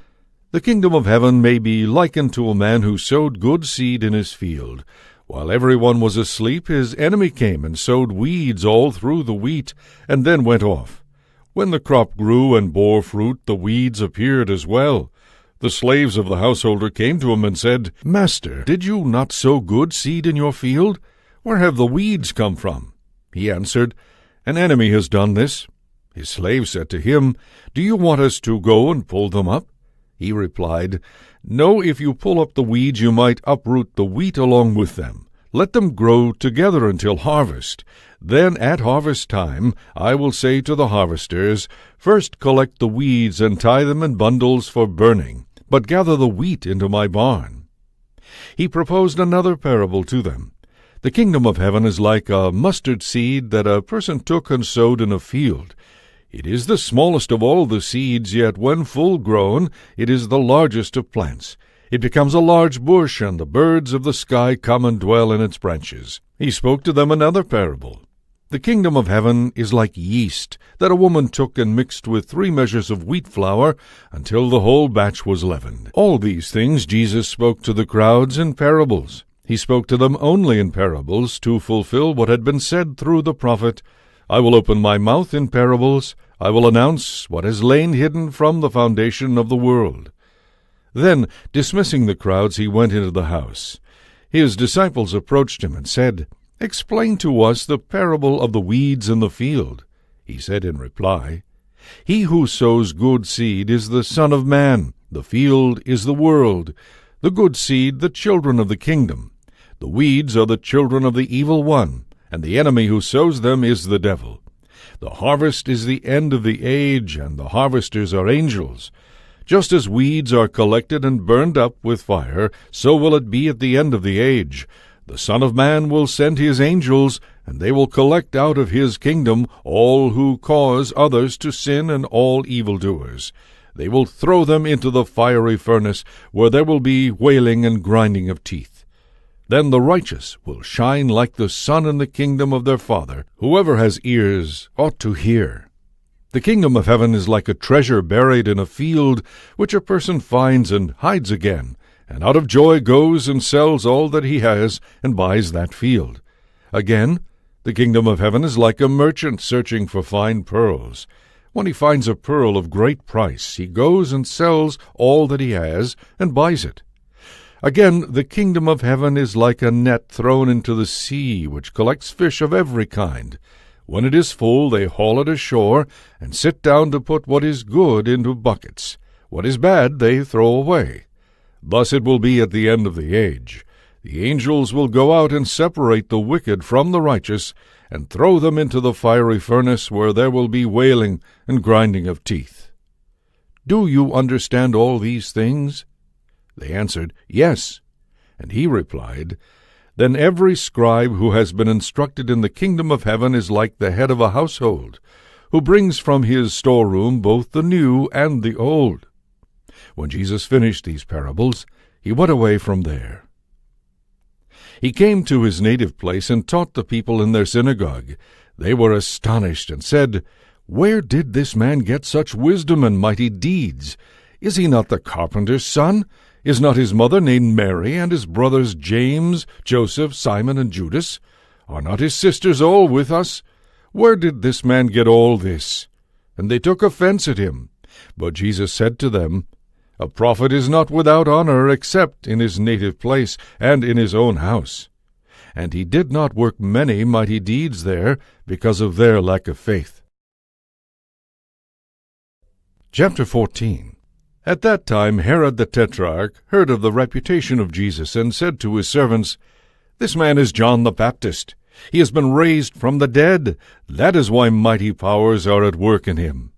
The kingdom of heaven may be likened to a man who sowed good seed in his field. While everyone was asleep, his enemy came and sowed weeds all through the wheat, and then went off. When the crop grew and bore fruit, the weeds appeared as well. The slaves of the householder came to him and said, Master, did you not sow good seed in your field? Where have the weeds come from? He answered, An enemy has done this. His slave said to him, Do you want us to go and pull them up? He replied, No, if you pull up the weeds, you might uproot the wheat along with them. Let them grow together until harvest. Then at harvest time I will say to the harvesters, First collect the weeds and tie them in bundles for burning, but gather the wheat into my barn. He proposed another parable to them. The kingdom of heaven is like a mustard seed that a person took and sowed in a field. It is the smallest of all the seeds, yet when full grown, it is the largest of plants. It becomes a large bush, and the birds of the sky come and dwell in its branches. He spoke to them another parable. The kingdom of heaven is like yeast that a woman took and mixed with 3 measures of wheat flour until the whole batch was leavened. All these things Jesus spoke to the crowds in parables. He spoke to them only in parables to fulfill what had been said through the prophet, "I will open my mouth in parables. I will announce what has lain hidden from the foundation of the world." Then, dismissing the crowds, he went into the house. His disciples approached him and said, "Explain to us the parable of the weeds in the field." He said in reply, "He who sows good seed is the Son of Man. The field is the world. The good seed, the children of the kingdom. The weeds are the children of the evil one, and the enemy who sows them is the devil. The harvest is the end of the age, and the harvesters are angels. Just as weeds are collected and burned up with fire, so will it be at the end of the age. The Son of Man will send his angels, and they will collect out of his kingdom all who cause others to sin and all evildoers. They will throw them into the fiery furnace, where there will be wailing and grinding of teeth. Then the righteous will shine like the sun in the kingdom of their Father. Whoever has ears ought to hear. The kingdom of heaven is like a treasure buried in a field, which a person finds and hides again, and out of joy goes and sells all that he has and buys that field. Again, the kingdom of heaven is like a merchant searching for fine pearls. When he finds a pearl of great price, he goes and sells all that he has and buys it. Again, the kingdom of heaven is like a net thrown into the sea, which collects fish of every kind. When it is full, they haul it ashore and sit down to put what is good into buckets. What is bad they throw away. Thus it will be at the end of the age. The angels will go out and separate the wicked from the righteous, and throw them into the fiery furnace, where there will be wailing and grinding of teeth. Do you understand all these things? They answered, "Yes." And he replied, "Then every scribe who has been instructed in the kingdom of heaven is like the head of a household, who brings from his storeroom both the new and the old." When Jesus finished these parables, he went away from there. He came to his native place and taught the people in their synagogue. They were astonished and said, "Where did this man get such wisdom and mighty deeds? Is he not the carpenter's son? Is not his mother named Mary, and his brothers James, Joseph, Simon, and Judas? Are not his sisters all with us? Where did this man get all this?" And they took offense at him. But Jesus said to them, "A prophet is not without honor except in his native place and in his own house." And he did not work many mighty deeds there because of their lack of faith. Chapter 14. At that time Herod the Tetrarch heard of the reputation of Jesus, and said to his servants, "This man is John the Baptist. He has been raised from the dead. That is why mighty powers are at work in him."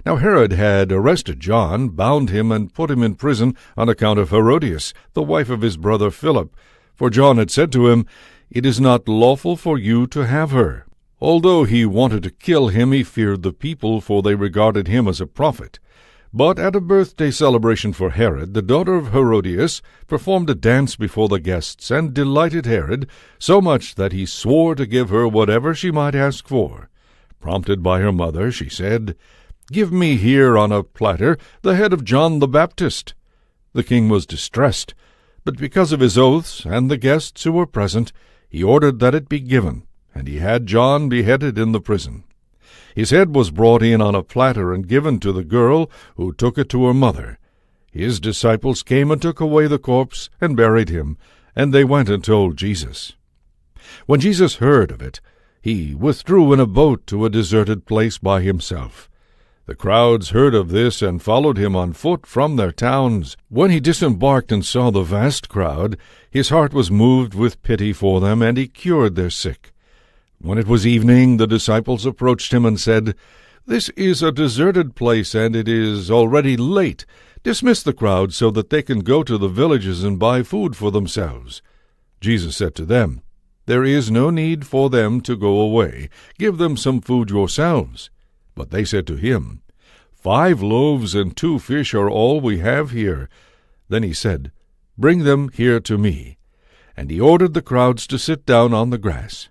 Now Herod had arrested John, bound him, and put him in prison on account of Herodias, the wife of his brother Philip. For John had said to him, "It is not lawful for you to have her." Although he wanted to kill him, he feared the people, for they regarded him as a prophet. But at a birthday celebration for Herod, the daughter of Herodias performed a dance before the guests, and delighted Herod so much that he swore to give her whatever she might ask for. Prompted by her mother, she said, "Give me here on a platter the head of John the Baptist." The king was distressed, but because of his oaths and the guests who were present, he ordered that it be given, and he had John beheaded in the prison. His head was brought in on a platter and given to the girl, who took it to her mother. His disciples came and took away the corpse and buried him, and they went and told Jesus. When Jesus heard of it, he withdrew in a boat to a deserted place by himself. The crowds heard of this and followed him on foot from their towns. When he disembarked and saw the vast crowd, his heart was moved with pity for them, and he cured their sick. When it was evening, the disciples approached him and said, "This is a deserted place, and it is already late. Dismiss the crowd so that they can go to the villages and buy food for themselves." Jesus said to them, there is no need for them to go away. Give them some food yourselves. But they said to him, 5 loaves and 2 fish are all we have here. Then he said, Bring them here to me. And he ordered the crowds to sit down on the grass.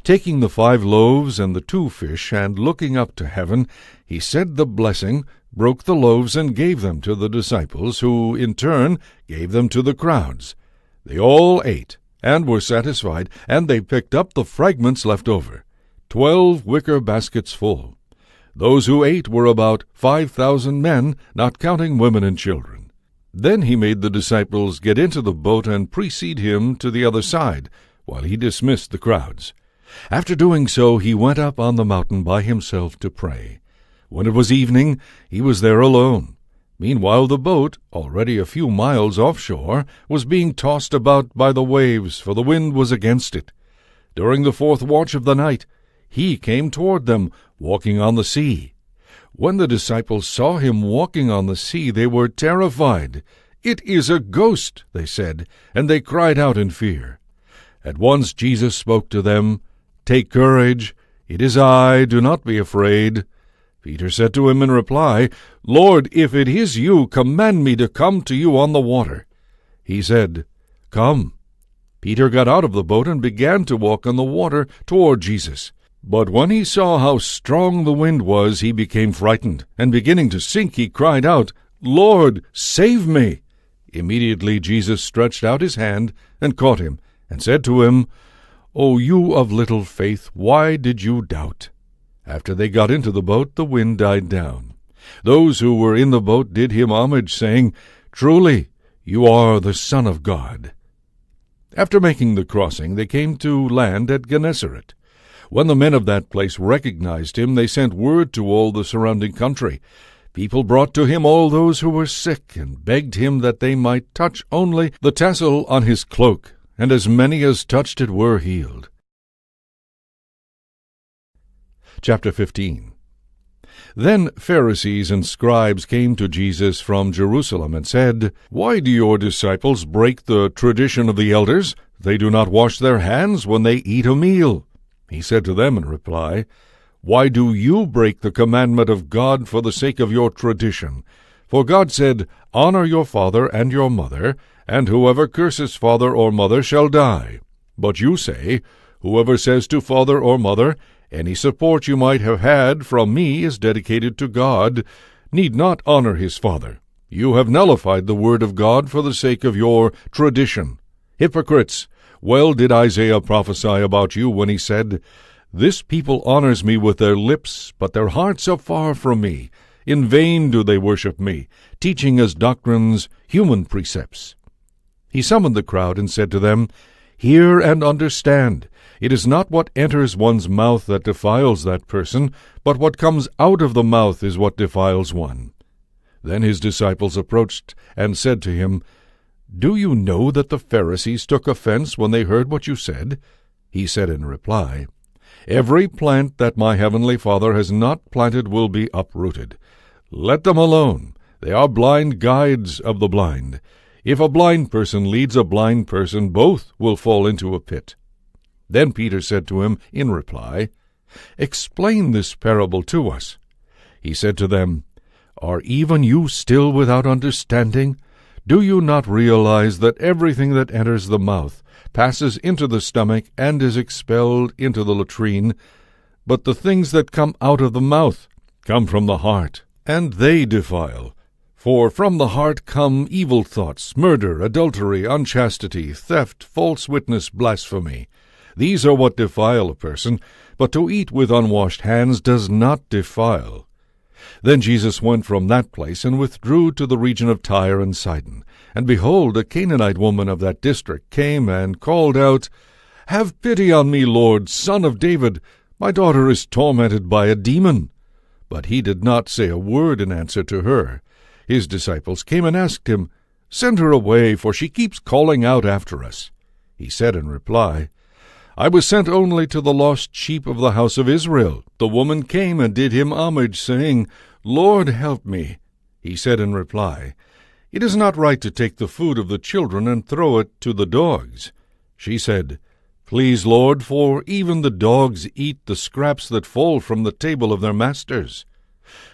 Taking the 5 loaves and the 2 fish, and looking up to heaven, he said the blessing, broke the loaves, and gave them to the disciples, who, in turn, gave them to the crowds. They all ate, and were satisfied, and they picked up the fragments left over, 12 wicker baskets full. Those who ate were about 5,000 men, not counting women and children. Then he made the disciples get into the boat and precede him to the other side, while he dismissed the crowds. After doing so, he went up on the mountain by himself to pray. When it was evening, he was there alone. Meanwhile the boat, already a few miles offshore, was being tossed about by the waves, for the wind was against it. During the 4th watch of the night, he came toward them, walking on the sea. When the disciples saw him walking on the sea, they were terrified. "It is a ghost," they said, and they cried out in fear. At once Jesus spoke to them, "Take courage, it is I, do not be afraid." Peter said to him in reply, "Lord, if it is you, command me to come to you on the water." He said, "Come." Peter got out of the boat and began to walk on the water toward Jesus. But when he saw how strong the wind was, he became frightened, and beginning to sink, he cried out, "Lord, save me!" Immediately Jesus stretched out his hand and caught him, and said to him, "O you of little faith, why did you doubt?" After they got into the boat, the wind died down. Those who were in the boat did him homage, saying, "Truly, you are the Son of God." After making the crossing, they came to land at Gennesaret. When the men of that place recognized him, they sent word to all the surrounding country. People brought to him all those who were sick, and begged him that they might touch only the tassel on his cloak, and as many as touched it were healed. Chapter 15. Then Pharisees and scribes came to Jesus from Jerusalem and said, "Why do your disciples break the tradition of the elders? They do not wash their hands when they eat a meal." He said to them in reply, "Why do you break the commandment of God for the sake of your tradition? For God said, 'Honor your father and your mother,' and whoever curses father or mother shall die. But you say, 'Whoever says to father or mother, any support you might have had from me is dedicated to God, need not honor his father.' You have nullified the word of God for the sake of your tradition. Hypocrites! Well did Isaiah prophesy about you when he said, 'This people honors me with their lips, but their hearts are far from me. In vain do they worship me, teaching as doctrines human precepts.'" He summoned the crowd and said to them, "Hear and understand. It is not what enters one's mouth that defiles that person, but what comes out of the mouth is what defiles one." Then his disciples approached and said to him, "Do you know that the Pharisees took offense when they heard what you said?" He said in reply, "Every plant that my heavenly Father has not planted will be uprooted. Let them alone. They are blind guides of the blind. If a blind person leads a blind person, both will fall into a pit." Then Peter said to him in reply, "Explain this parable to us." He said to them, "Are even you still without understanding? Do you not realize that everything that enters the mouth passes into the stomach and is expelled into the latrine? But the things that come out of the mouth come from the heart, and they defile. For from the heart come evil thoughts, murder, adultery, unchastity, theft, false witness, blasphemy. These are what defile a person, but to eat with unwashed hands does not defile." Then Jesus went from that place and withdrew to the region of Tyre and Sidon. And behold, a Canaanite woman of that district came and called out, "Have pity on me, Lord, Son of David. My daughter is tormented by a demon." But he did not say a word in answer to her. His disciples came and asked him, "Send her away, for she keeps calling out after us." He said in reply, "I was sent only to the lost sheep of the house of Israel." The woman came and did him homage, saying, "Lord, help me." He said in reply, "It is not right to take the food of the children and throw it to the dogs." She said, Please, Lord, for even the dogs eat the scraps that fall from the table of their masters.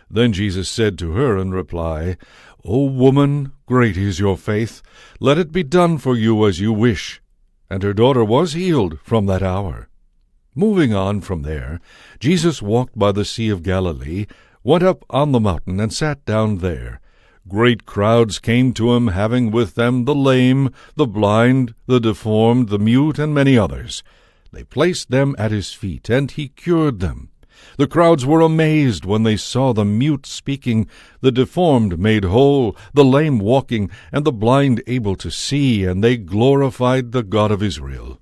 Then Jesus said to her in reply, O woman, great is your faith. Let it be done for you as you wish. And her daughter was healed from that hour. Moving on from there, Jesus walked by the Sea of Galilee, went up on the mountain, and sat down there. Great crowds came to him, having with them the lame, the blind, the deformed, the mute, and many others. They placed them at his feet, and he cured them. The crowds were amazed when they saw the mute speaking, the deformed made whole, the lame walking, and the blind able to see, and they glorified the God of Israel.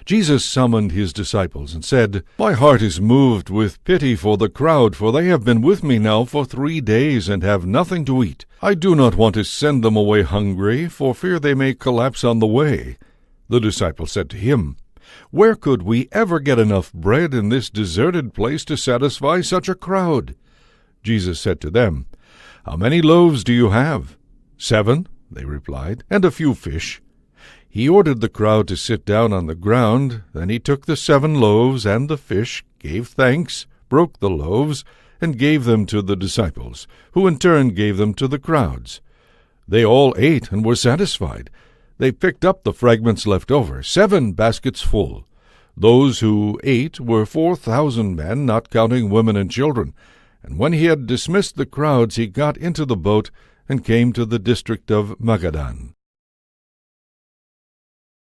Jesus summoned his disciples and said, My heart is moved with pity for the crowd, for they have been with me now for 3 days and have nothing to eat. I do not want to send them away hungry, for fear they may collapse on the way. The disciples said to him, Where could we ever get enough bread in this deserted place to satisfy such a crowd? Jesus said to them, How many loaves do you have? 7, they replied, and a few fish. He ordered the crowd to sit down on the ground. Then he took the 7 loaves and the fish, gave thanks, broke the loaves, and gave them to the disciples, who in turn gave them to the crowds. They all ate and were satisfied. They picked up the fragments left over, 7 baskets full. Those who ate were 4,000 men, not counting women and children. And when he had dismissed the crowds, he got into the boat and came to the district of Magadan.